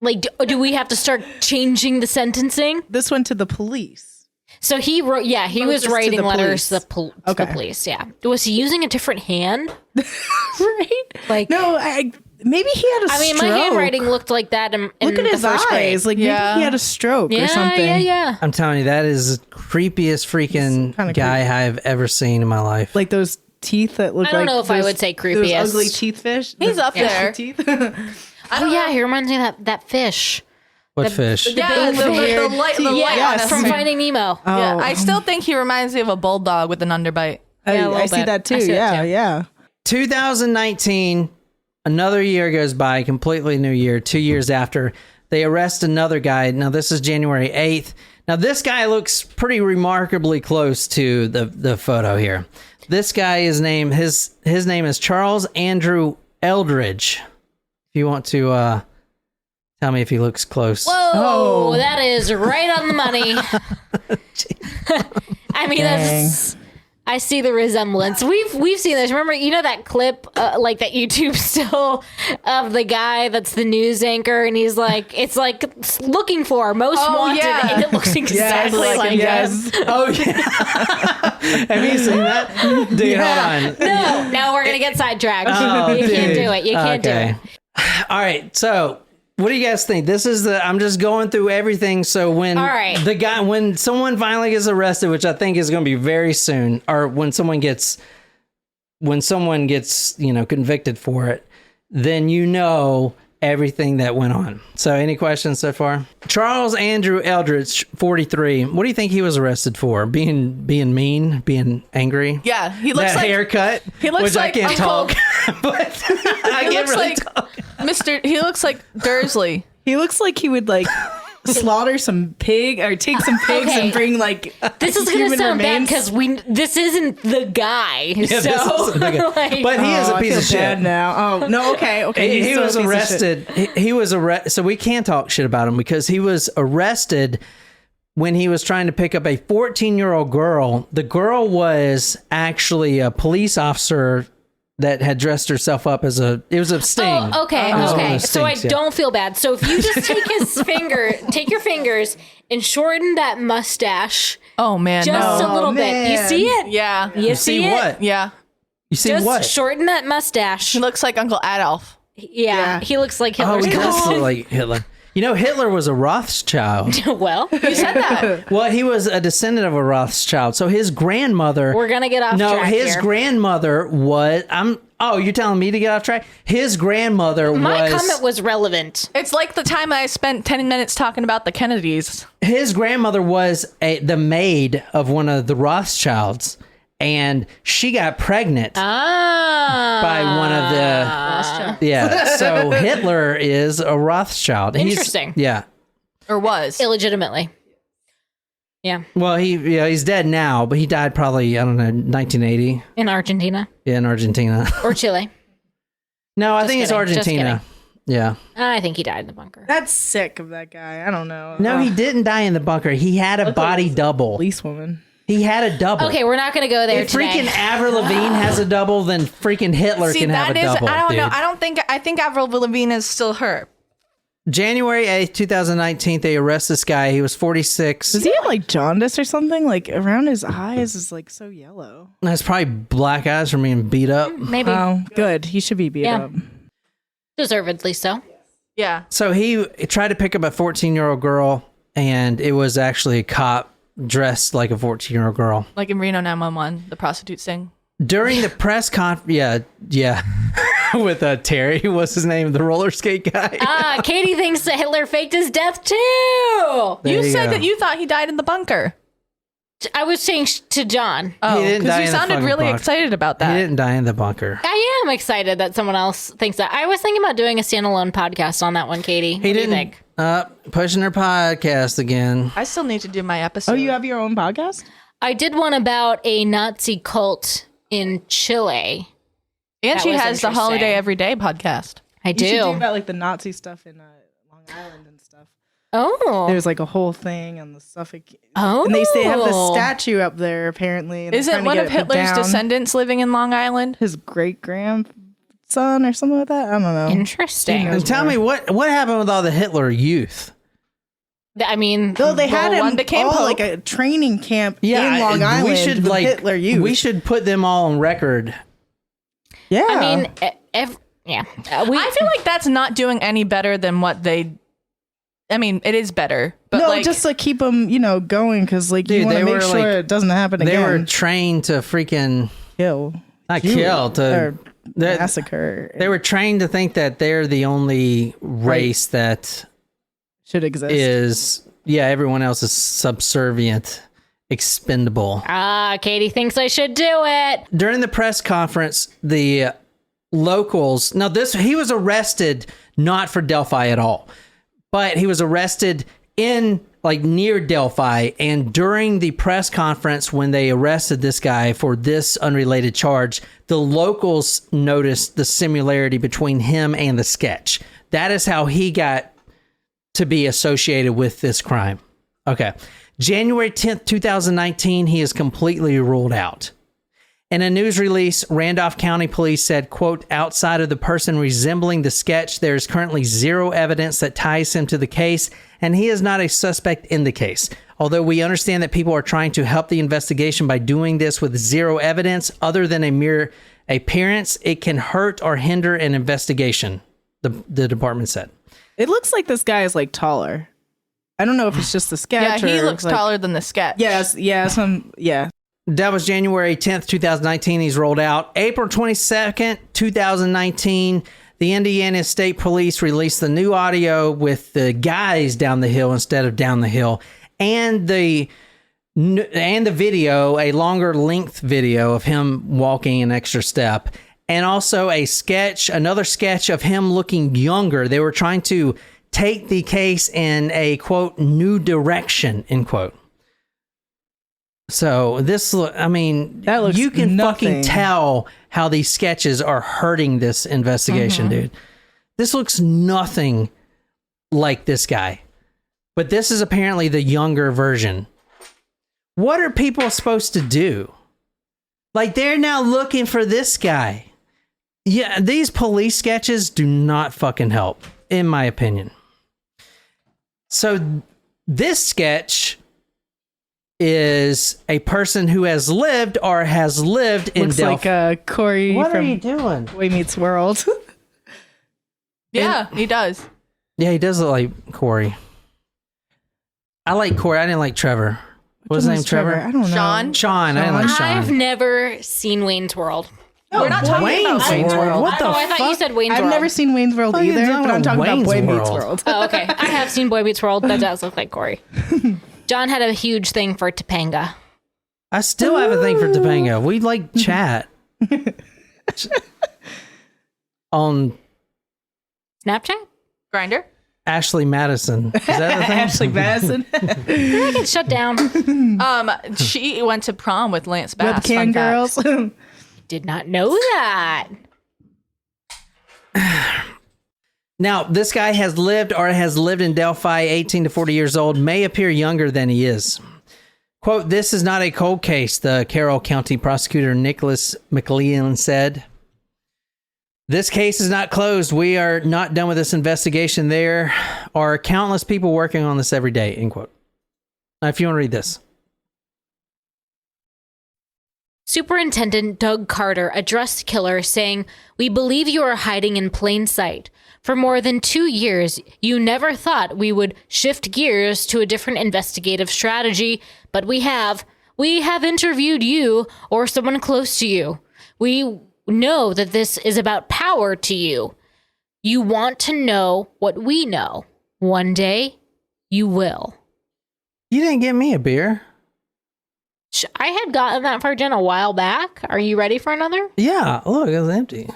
Like, do we have to start changing the sentencing? This went to the police. So he wrote, he was writing letters to the police, yeah. Was he using a different hand? Right? Like, no, maybe he had a stroke. My handwriting looked like that in Look at his first eyes. grade. Like, maybe he had a stroke or something. Yeah. I'm telling you, that is the creepiest freaking guy I've ever seen in my life. Like those teeth that look like... I don't know if I would say creepiest. Those ugly teeth fish. He's up there. Teeth. He reminds me of that fish. What fish? The light from Finding Nemo. Oh. Yeah, I still think he reminds me of a bulldog with an underbite. I see that too. Yeah. 2019, another year goes by, completely new year, 2 years after. They arrest another guy. Now, this is January 8th. Now, this guy looks pretty remarkably close to the photo here. This guy, his name is Charles Andrew Eldridge. If you want to... tell me if he looks close. Whoa, that is right on the money. I mean, I see the resemblance. We've seen this. Remember, that clip, like that YouTube still of the guy that's the news anchor, and he's like, it's like looking for most wanted, and it looks exactly like him. Yes. Oh yeah. Have you seen that? Dude, hold on. No, now we're gonna get sidetracked. You can't do it. You can't do it. All right, so. What do you guys think? I'm just going through everything. So when when someone finally gets arrested, which I think is going to be very soon, or when someone gets, convicted for it, then everything that went on. So any questions so far? Charles Andrew Eldridge, 43. What do you think he was arrested for? Being mean, being angry? Yeah, he looks like haircut. He looks like I can't Uncle, talk, but I can't really talk. He looks like Dursley. He looks like he would slaughter some pig or take some pigs and bring this is going to sound bad because this isn't the guy. Yeah, so but he is a piece of shit now. Oh no, okay. He was arrested. He was arrested. So we can talk shit about him because he was arrested when he was trying to pick up a 14-year-old girl. The girl was actually a police officer that had dressed herself up as it was a sting. Oh, okay. So I don't feel bad. So if you just take your fingers and shorten that mustache. Oh man, just a little bit. You see it? Yeah. You see it? What? Yeah. You see just what? Shorten that mustache. He looks like Uncle Adolf. Yeah. He looks like Hitler. Oh, he does look like Hitler. You know, Hitler was a Rothschild. Well, You said that. Well, he was a descendant of a Rothschild. So his grandmother. we're gonna get off No, track his here. grandmother was. Oh, you're telling me to get off track? His grandmother My comment was relevant. It's like the time I spent 10 minutes talking about the Kennedys. His grandmother was the maid of one of the Rothschilds, and she got pregnant by one of the. Yeah. So Hitler is a Rothschild. Interesting. Yeah. Or was. Illegitimately. Yeah. Well, he's dead now, but he died probably, I don't know, 1980 In Argentina in Argentina. or Chile. No, I Just think it's kidding, just Argentina. Yeah. I think he died in the bunker. That's sick of that guy. I don't know. No, he didn't die in the bunker. He had a body double. Police woman. He had a double. Okay, we're not going to go there If today. freaking Avril Lavigne has a double, then freaking Hitler See, can have that a is, double. I don't dude. know. I think Avril Lavigne is still her. January 8th, 2019, they arrest this guy. He was 46. Does he have like jaundice or something? Like around his eyes is like so yellow. That's probably black eyes from being beat up. Maybe. Oh, good. He should be beat Yeah. up. Deservedly so. Yeah. So he tried to pick up a 14-year-old girl, and it was actually a cop dressed like a 14-year-old girl. Like in Reno 911, the prostitute sing. During the press conference, yeah. With Terry, what's his name? The roller skate guy. Katie thinks that Hitler faked his death too. There You said go. that you thought he died in the bunker. I was saying to John. Oh, didn't because die you in the sounded fucking really bunker. excited about He that. didn't die in the bunker. I am excited that someone else thinks that. I was thinking about doing a standalone podcast on that one, Katie. What He do you didn't. think? Pushing her podcast again. I still need to do my episode. Oh, you have your own podcast? I did one about a Nazi cult in Chile. And That she was has the interesting. Holiday Everyday podcast. I You should do do. about like the Nazi stuff in Long Island and stuff. Oh. There's like a whole thing on the Suffolk. Oh. And they say they have the statue up there apparently. And they're Isn't trying to one get of it put Hitler's down. descendants living in Long Island? His great grandson or something like that? I don't know. Interesting. Who knows? And tell me what happened with all the Hitler youth? I mean, No, they had Well, him one became all Pope. like a training camp Yeah, in Long Island we should with like Hitler youth. we should put them all on record. Yeah. I mean, yeah. I feel like that's not doing any better than what they. I mean, it is better, but no, like, just to keep them, going because like Dude, you want they to make were, sure like- it doesn't happen They again. were trained to freaking kill, not Jew- kill to. or They, massacre. they were trained to think that they're the only race that should exist. is. Yeah, everyone else is subservient, expendable. Katie thinks I should do it. During the press conference, the locals. Now, he was arrested not for Delphi at all, but he was arrested in like near Delphi. And during the press conference, when they arrested this guy for this unrelated charge, the locals noticed the similarity between him and the sketch. That is how he got to be associated with this crime. Okay. January 10th, 2019, he is completely ruled out. In a news release, Randolph County Police said, quote, outside of the person resembling the sketch, there is currently zero evidence that ties him to the case, and he is not a suspect in the case. Although we understand that people are trying to help the investigation by doing this with zero evidence other than a mere appearance, it can hurt or hinder an investigation, the department said. It looks like this guy is like taller. I don't know if it's just the sketch. yeah, he or looks like, taller than the sketch. Yes, yeah. That was January 10th, 2019. He's rolled out. April 22nd, 2019, the Indiana State Police released the new audio with the guys down the hill instead of down the hill, and the video, a longer length video of him walking an extra step, and also another sketch of him looking younger. They were trying to take the case in a, quote, new direction, end quote. So That looks you can nothing. fucking tell how these sketches are hurting this investigation, dude. This looks nothing like this guy. But this is apparently the younger version. What are people supposed to do? Like, they're now looking for this guy. Yeah, these police sketches do not fucking help, in my opinion. So this sketch is a person who has lived in Looks Delphi. like Corey What are from you doing? Boy Meets World. Yeah, he does. Yeah, he does look like Corey. I like Corey. I didn't like Trevor. What's his name? Trevor? I don't know. Sean. I didn't like Sean. I've never seen Wayne's World. We're not talking about Wayne's World. What the fuck? I thought you said Wayne's World. I've never seen Wayne's World either, but I'm talking about Boy Meets World. Oh, okay. I have seen Boy Meets World. That does look like Corey. John had a huge thing for Topanga. I still have a thing for Topanga. We like chat on Snapchat? Grinder. Ashley Madison. Is that the thing? Ashley Madison. I get shut down. She went to prom with Lance Bass. Webcam girls. Did not know that. Now, this guy has lived in Delphi, 18 to 40 years old, may appear younger than he is. Quote, "This is not a cold case," the Carroll County prosecutor Nicholas McLean said. "This case is not closed. We are not done with this investigation. There are countless people working on this every day," end quote. Now, if you want to read this. Superintendent Doug Carter addressed the killer, saying, "We believe you are hiding in plain sight. For more than 2 years, you never thought we would shift gears to a different investigative strategy, but we have. We have interviewed you or someone close to you. We know that this is about power to you. You want to know what we know. One day, you will." You didn't get me a beer. I had gotten that for Jen a while back. Are you ready for another? Yeah, look, it was empty.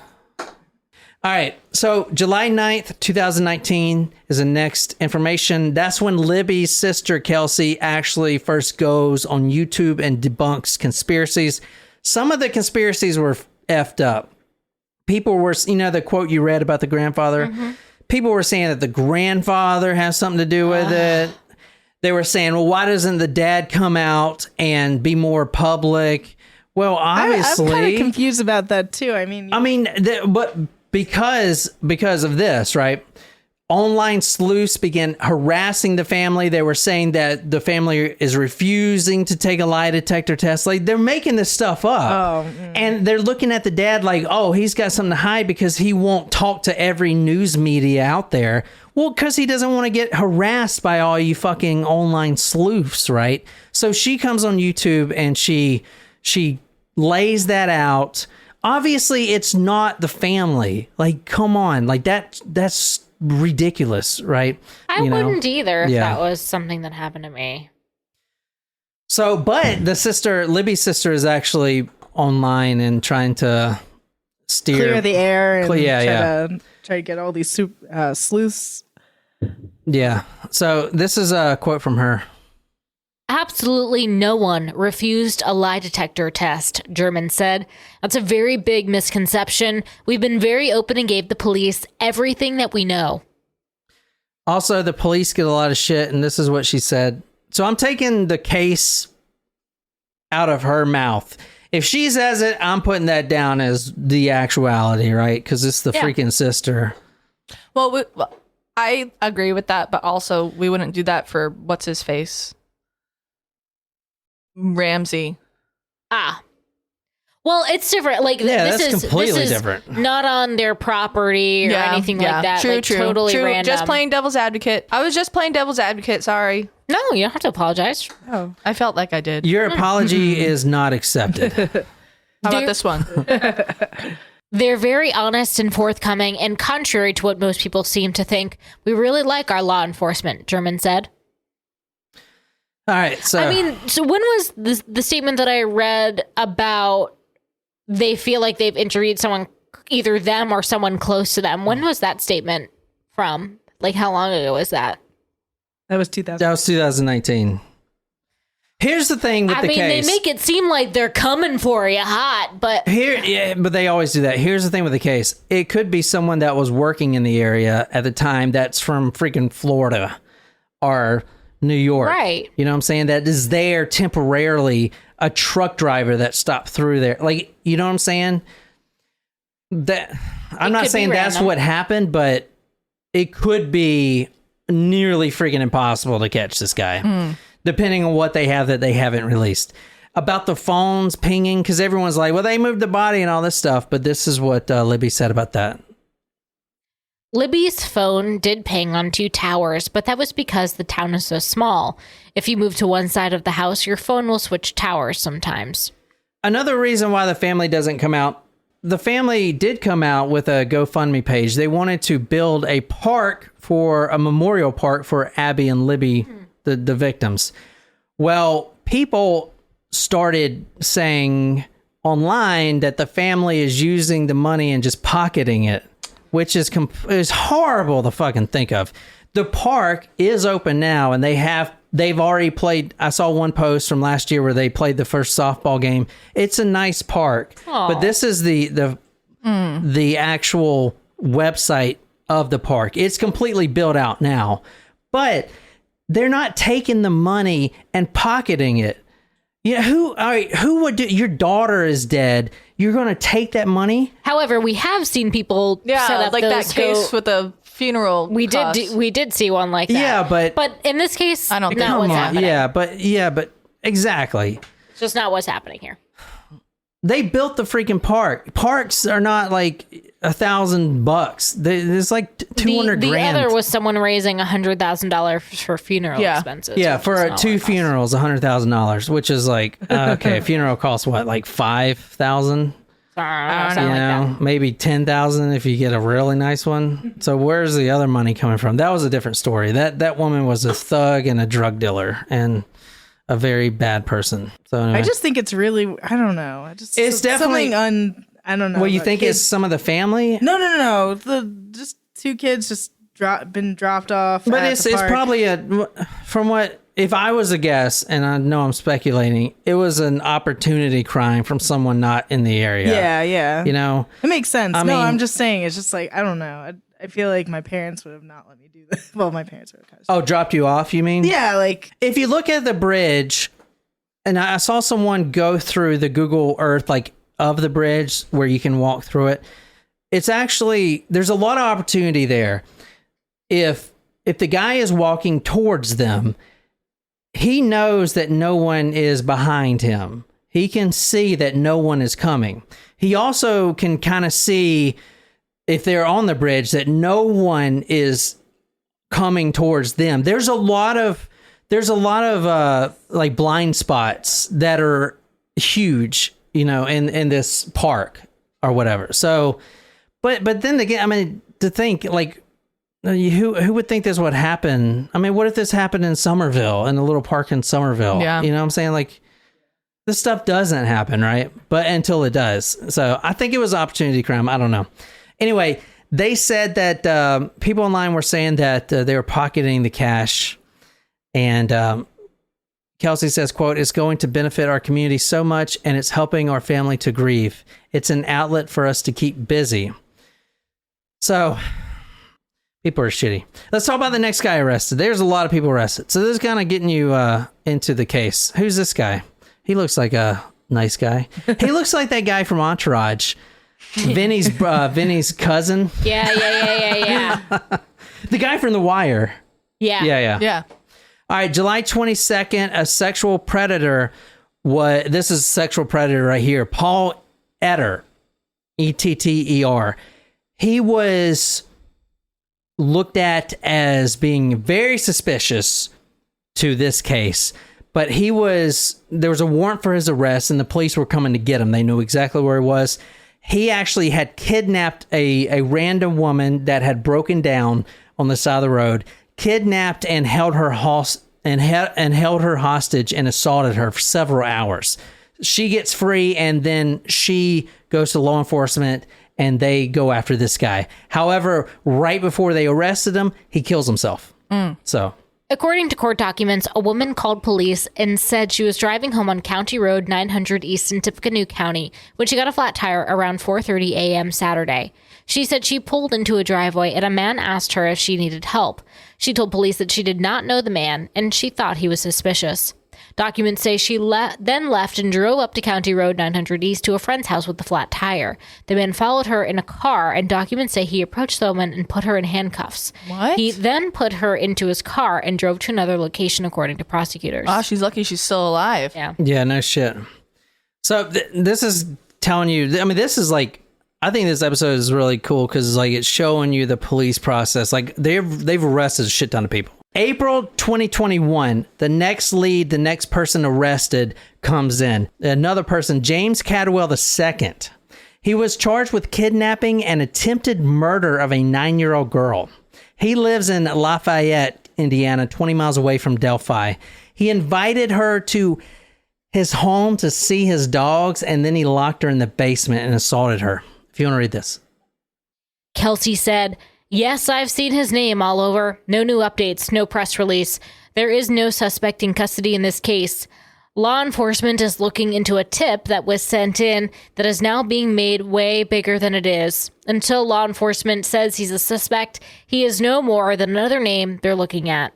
All right, so July 9th, 2019 is the next information. That's when Libby's sister, Kelsi, actually first goes on YouTube and debunks conspiracies. Some of the conspiracies were effed up. People were, the quote you read about the grandfather? Mm-hmm. People were saying that the grandfather has something to do with it. They were saying, well, why doesn't the dad come out and be more public? Well, obviously, I'm kind of confused about that too. But because of this, right? Online sleuths began harassing the family. They were saying that the family is refusing to take a lie detector test. Like, they're making this stuff up. And they're looking at the dad like, oh, he's got something to hide because he won't talk to every news media out there. Well, because he doesn't want to get harassed by all you fucking online sleuths, right? So she comes on YouTube and she lays that out. Obviously, it's not the family. Like, come on. Like, that's ridiculous, right? I wouldn't either if that was something that happened to me. So, but the sister, Libby's sister, is actually online and trying to clear the air and try to get all these sleuths. Yeah. So this is a quote from her. "Absolutely no one refused a lie detector test," German said. "That's a very big misconception. We've been very open and gave the police everything that we know." Also, the police get a lot of shit, and this is what she said. So I'm taking the case out of her mouth. If she says it, I'm putting that down as the actuality, right? Because it's the freaking sister. Well, I agree with that, but also we wouldn't do that for what's his face? Ramsey. Well, it's different. Like, this is completely different. Not on their property or anything like that. True, like, totally random. Just playing devil's advocate. I was just playing devil's advocate. Sorry. No, you don't have to apologize. Oh, I felt like I did. Your apology is not accepted. How about this one? They're very honest and forthcoming, and contrary to what most people seem to think, we really like our law enforcement, German said. All right, so when was the statement that I read about they feel like they've interviewed someone, either them or someone close to them? When was that statement from? Like, how long ago was that? That was 2000. That was 2019. Here's the thing with the case. They make it seem like they're coming for you hot, but but they always do that. Here's the thing with the case. It could be someone that was working in the area at the time that's from freaking Florida or New York. Right. You know what I'm saying? That is there temporarily, a truck driver that stopped through there. Like, you know what I'm saying? That I'm not saying that's what happened, but it could be nearly freaking impossible to catch this guy. Depending on what they have that they haven't released. About the phones pinging, because everyone's like, well, they moved the body and all this stuff, but this is what Libby said about that. Libby's phone did ping on 2 towers, but that was because the town is so small. If you move to one side of the house, your phone will switch towers sometimes. Another reason why the family doesn't come out, the family did come out with a GoFundMe page. They wanted to build a memorial park for Abby and Libby, the victims. Well, people started saying online that the family is using the money and just pocketing it, which is horrible to fucking think of. The park is open now, and they've already played. I saw one post from last year where they played the first softball game. It's a nice park. Aww. But this is the actual website of the park. It's completely built out now, but they're not taking the money and pocketing it. Yeah, who would do? Your daughter is dead. You're going to take that money? However, we have seen people set up like that case with the funeral. We did see one like that. Yeah, but in this case, I don't think not what's happening. Yeah, but exactly. It's just not what's happening here. They built the freaking park. Parks are not like $1,000. It's like $200,000. The other was someone raising $100,000 for funeral expenses. Yeah, for 2 funerals, $100,000, which is like okay. A funeral costs what, like $5,000? I don't know, maybe $10,000 if you get a really nice one. So where's the other money coming from? That was a different story. That woman was a thug and a drug dealer and a very bad person. So anyway. I just think it's really, I don't know. It's definitely I don't know. Well, you think it's some of the family? No. Just 2 kids just been dropped off. But it's probably if I was a guess, and I know I'm speculating, it was an opportunity crime from someone not in the area. Yeah. You know? It makes sense. I'm just saying, it's just like, I don't know. I feel like my parents would have not let me do this. Well, my parents would have kind of dropped you off, you mean? Yeah, like... If you look at the bridge, and I saw someone go through the Google Earth, like, of the bridge where you can walk through it, it's actually... There's a lot of opportunity there. If the guy is walking towards them, he knows that no one is behind him. He can see that no one is coming. He also can kind of see, if they're on the bridge, that no one is coming towards them. There's a lot of like blind spots that are huge, you know, in this park or whatever. So, but then again, I mean, to think like, who would think this would happen? I mean, what if this happened in Somerville, in a little park in Somerville? Yeah. You know what I'm saying? Like, this stuff doesn't happen, right? But until it does. So I think it was opportunity crime. I don't know. Anyway, they said that people online were saying that they were pocketing the cash. And Kelsi says, quote, "It's going to benefit our community so much, and it's helping our family to grieve. It's an outlet for us to keep busy." So... people are shitty. Let's talk about the next guy arrested. There's a lot of people arrested. So this is kind of getting you into the case. Who's this guy? He looks like a nice guy. He looks like that guy from Entourage. Vinny's cousin. Yeah. The guy from The Wire. Yeah. All right, July 22nd, a sexual predator. This is a sexual predator right here. Paul Etter. Etter. He was... looked at as being very suspicious to this case, but there was a warrant for his arrest and the police were coming to get him. They knew exactly where he was. He actually had kidnapped a random woman that had broken down on the side of the road, kidnapped and held her hostage and assaulted her for several hours. She gets free and then she goes to law enforcement and they go after this guy. However, right before they arrested him, he kills himself. So, according to court documents, a woman called police and said she was driving home on County Road 900 East in Tippecanoe County when she got a flat tire around 4:30 a.m. Saturday. She said she pulled into a driveway and a man asked her if she needed help. She told police that she did not know the man and she thought he was suspicious. Documents say she then left and drove up to County Road 900 East to a friend's house with the flat tire. The man followed her in a car, and documents say he approached the woman and put her in handcuffs. What? He then put her into his car and drove to another location, according to prosecutors. Oh, she's lucky she's still alive. Yeah. Yeah, no shit. So this is telling you, I mean, this is like I think this episode is really cool because like it's showing you the police process. Like they've arrested a shit ton of people. April 2021, the next person arrested comes in. Another person, James Cadwell II. He was charged with kidnapping and attempted murder of a 9-year-old girl. He lives in Lafayette, Indiana, 20 miles away from Delphi. He invited her to his home to see his dogs, and then he locked her in the basement and assaulted her. If you want to read this. Kelsi said, "Yes, I've seen his name all over. No new updates, no press release. There is no suspect in custody in this case. Law enforcement is looking into a tip that was sent in that is now being made way bigger than it is. Until law enforcement says he's a suspect, he is no more than another name they're looking at."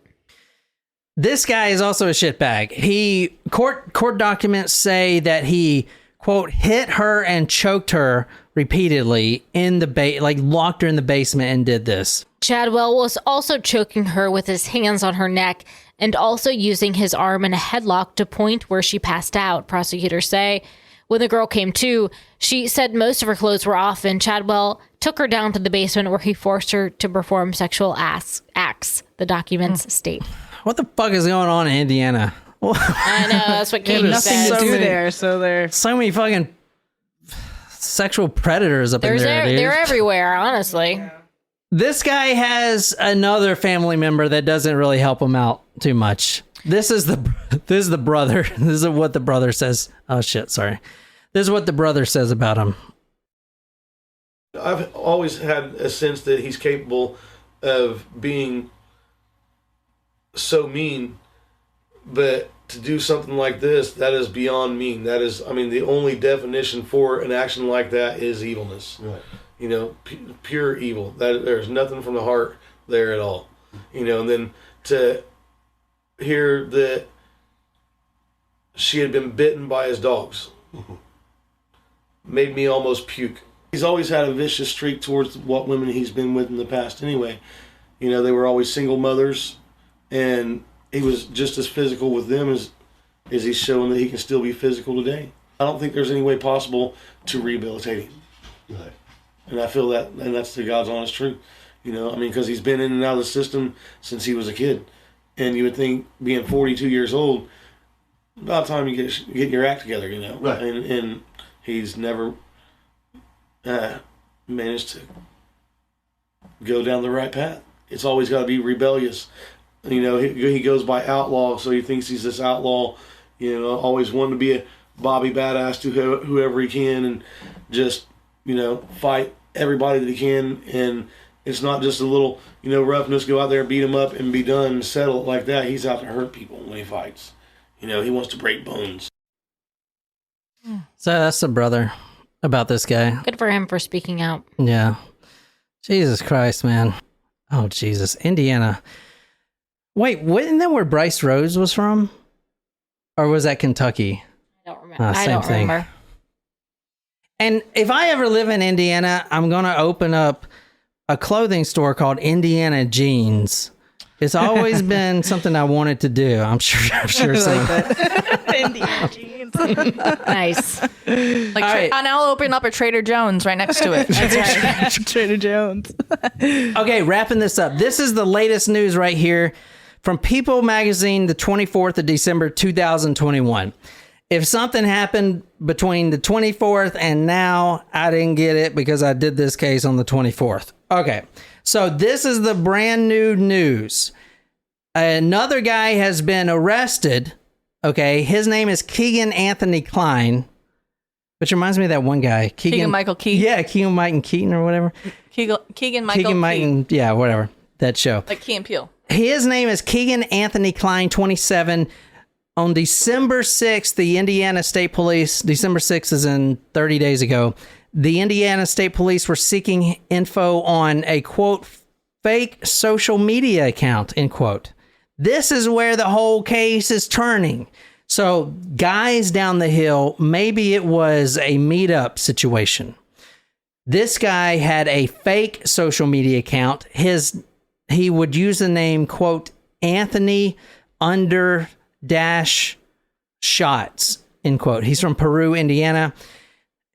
This guy is also a shitbag. Court documents say that he, quote, hit her and choked her repeatedly in the locked her in the basement and did this. Chadwell was also choking her with his hands on her neck and also using his arm in a headlock to point where she passed out, prosecutors say. When the girl came to, she said most of her clothes were off, and Chadwell took her down to the basement where he forced her to perform sexual acts, the documents state. What the fuck is going on in Indiana? I know, that's what Katie said. Nothing to do there, so they're... So many fucking sexual predators up in there, dude. They're everywhere, honestly. This guy has another family member that doesn't really help him out too much. This is the brother. This is what the brother says. Oh shit, sorry. This is what the brother says about him. I've always had a sense that he's capable of being so mean, but to do something like this, that is beyond mean. That is, I mean, the only definition for an action like that is evilness. Right. You know, pure evil. That there's nothing from the heart there at all. You know, and then to hear that she had been bitten by his dogs made me almost puke. He's always had a vicious streak towards what women he's been with in the past anyway. You know, they were always single mothers, and he was just as physical with them as he's showing that he can still be physical today. I don't think there's any way possible to rehabilitate him. Right. And I feel that, and that's the God's honest truth. You know, I mean, because he's been in and out of the system since he was a kid. And you would think, being 42 years old, about time you get your act together, you know. Right. And he's never managed to go down the right path. It's always got to be rebellious. You know, he goes by outlaw, so he thinks he's this outlaw, you know, always wanting to be a Bobby badass to whoever he can and just, you know, fight everybody that he can. And it's not just a little, you know, roughness, go out there, beat him up and be done and settle it like that. He's out to hurt people when he fights. You know, he wants to break bones. So that's the brother about this guy. Good for him for speaking out. Yeah. Jesus Christ, man. Oh, Jesus. Indiana. Wait, wasn't that where Bryce Rose was from? Or was that Kentucky? I don't remember. I don't remember. And if I ever live in Indiana, I'm going to open up a clothing store called Indiana Jeans. It's always been something I wanted to do. I'm sure so. Indiana Jeans. Nice. Like, right. and I'll open up a Trader Joe's right next to it. That's right. Trader Joe's. Okay, wrapping this up. This is the latest news right here from People Magazine, the 24th of December, 2021. If something happened between the 24th and now, I didn't get it because I did this case on the 24th. Okay, so this is the brand new news. Another guy has been arrested. Okay, his name is Keegan Anthony Klein, which reminds me of that one guy. Keegan Michael Keaton. Yeah, Keegan Michael Keaton or whatever. Keegan Michael Keaton. Yeah, whatever. That show. Like Key and Peele. His name is Keegan Anthony Klein, 27. On December 6th, the Indiana State Police, December 6th is in 30 days ago, the Indiana State Police were seeking info on a, quote, fake social media account, end quote. This is where the whole case is turning. So, guys down the hill, maybe it was a meetup situation. This guy had a fake social media account. He would use the name, quote, Anthony _ shots, end quote. He's from Peru, Indiana.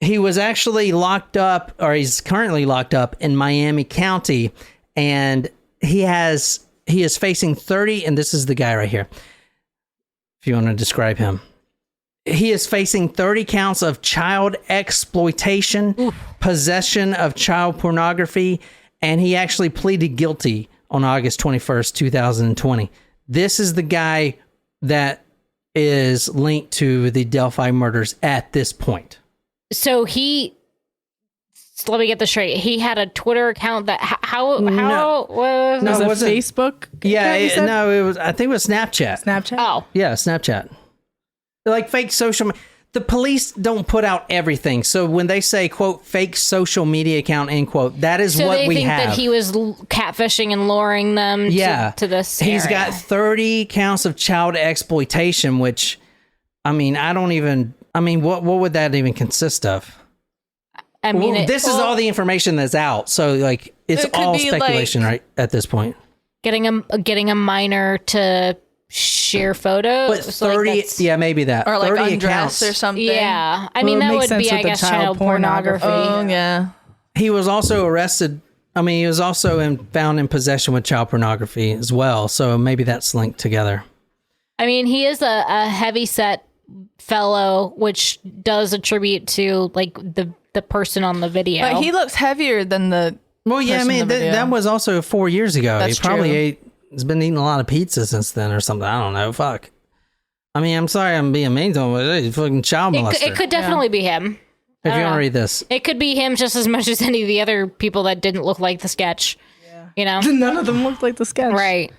he was actually locked up, or he's currently locked up in Miami County, and he is facing 30, and this is the guy right here, if you want to describe him. He is facing 30 counts of child exploitation, possession of child pornography, and he actually pleaded guilty on August 21st, 2020. This is the guy that is linked to the Delphi murders at this point. So let me get this straight. He had a Twitter account that Was it Facebook? I think it was Snapchat. Snapchat? Oh. Yeah, Snapchat. Like fake social. The police don't put out everything. So when they say, quote, fake social media account, end quote, that is what we have. So they think that he was catfishing and luring them to this He's area. got 30 counts of child exploitation, which, what would that even consist of? This is all the information that's out. So, like, it's all speculation right at this point. Getting a minor to share photos. But 30, maybe that. Or like 30 undress accounts. or something. Yeah. That would be, I guess, child pornography. Oh, yeah. He was also arrested. He was also found in possession with child pornography as well. So maybe that's linked together. He is a heavy-set fellow, which does attribute to, like, the person on the video. But he looks heavier than the that was also 4 years ago. That's he probably true. He's been eating a lot of pizza since then or something. I don't know. Fuck. I'm sorry I'm being mean to him, but he's fucking child molester. It could definitely be him. If you want to read this. It could be him just as much as any of the other people that didn't look like the sketch. Yeah. None of them looked like the sketch. Right.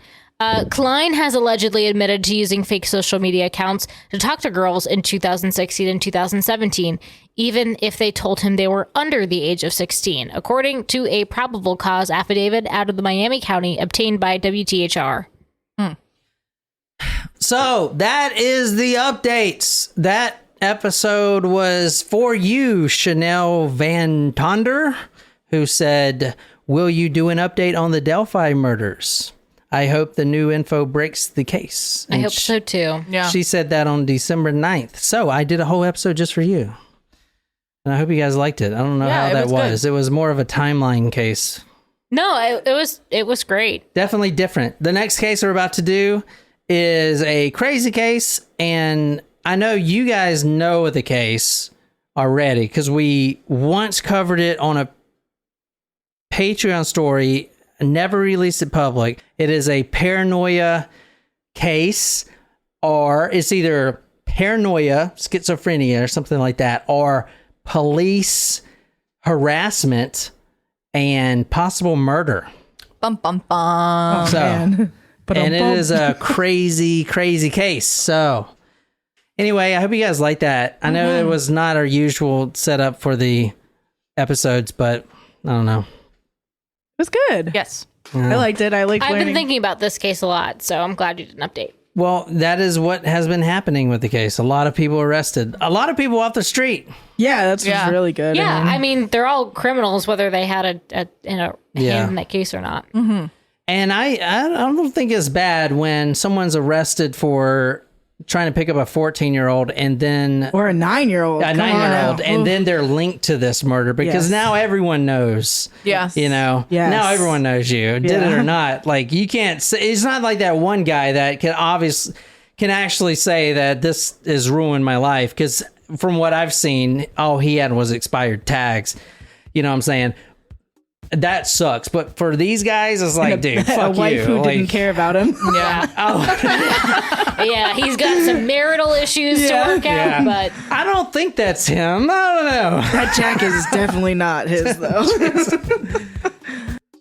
Klein has allegedly admitted to using fake social media accounts to talk to girls in 2016 and 2017, even if they told him they were under the age of 16, according to a probable cause affidavit out of the Miami County obtained by WTHR. So that is the updates. That episode was for you, Chanel Van Tonder, who said, will you do an update on the Delphi murders? I hope the new info breaks the case. I hope so too. Yeah. She said that on December 9th. So I did a whole episode just for you. And I hope you guys liked it. I don't know how that was. It was more of a timeline case. No, it was great. Definitely different. The next case we're about to do is a crazy case. And I know you guys know the case already because we once covered it on a Patreon story. Never released it public. It is a paranoia case, or it's either paranoia, schizophrenia, or something like that, or police harassment and possible murder. Bum, bum, bum. And it is a crazy, crazy case. So anyway, I hope you guys like that. I know it was not our usual setup for the episodes, but I don't know. It was good. Yes. I liked it. I've been thinking about this case a lot, so I'm glad you did an update. Well, that is what has been happening with the case. A lot of people arrested. A lot of people off the street. Yeah, that's really good. Yeah, they're all criminals, whether they had a hand in that case or not. Mm-hmm. And I don't think it's bad when someone's arrested for trying to pick up a 14-year-old and then... Or a 9-year-old. A 9-year-old. And then they're linked to this murder because now everyone knows. Yes. Now everyone knows you. Did it or not. Like, you can't say... It's not like that one guy that can actually say that this has ruined my life, because from what I've seen, all he had was expired tags. You know what I'm saying? That sucks. But for these guys, it's like, dude, fuck a wife you. who didn't care about him. Yeah. Yeah, he's got some marital issues to work out, but... I don't think that's him. I don't know. That jacket is definitely not his, though.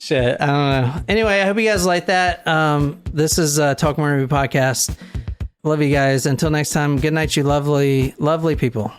Shit, I don't know. Anyway, I hope you guys like that. This is Talk More Movie Podcast. Love you guys. Until next time, good night, you lovely, lovely people.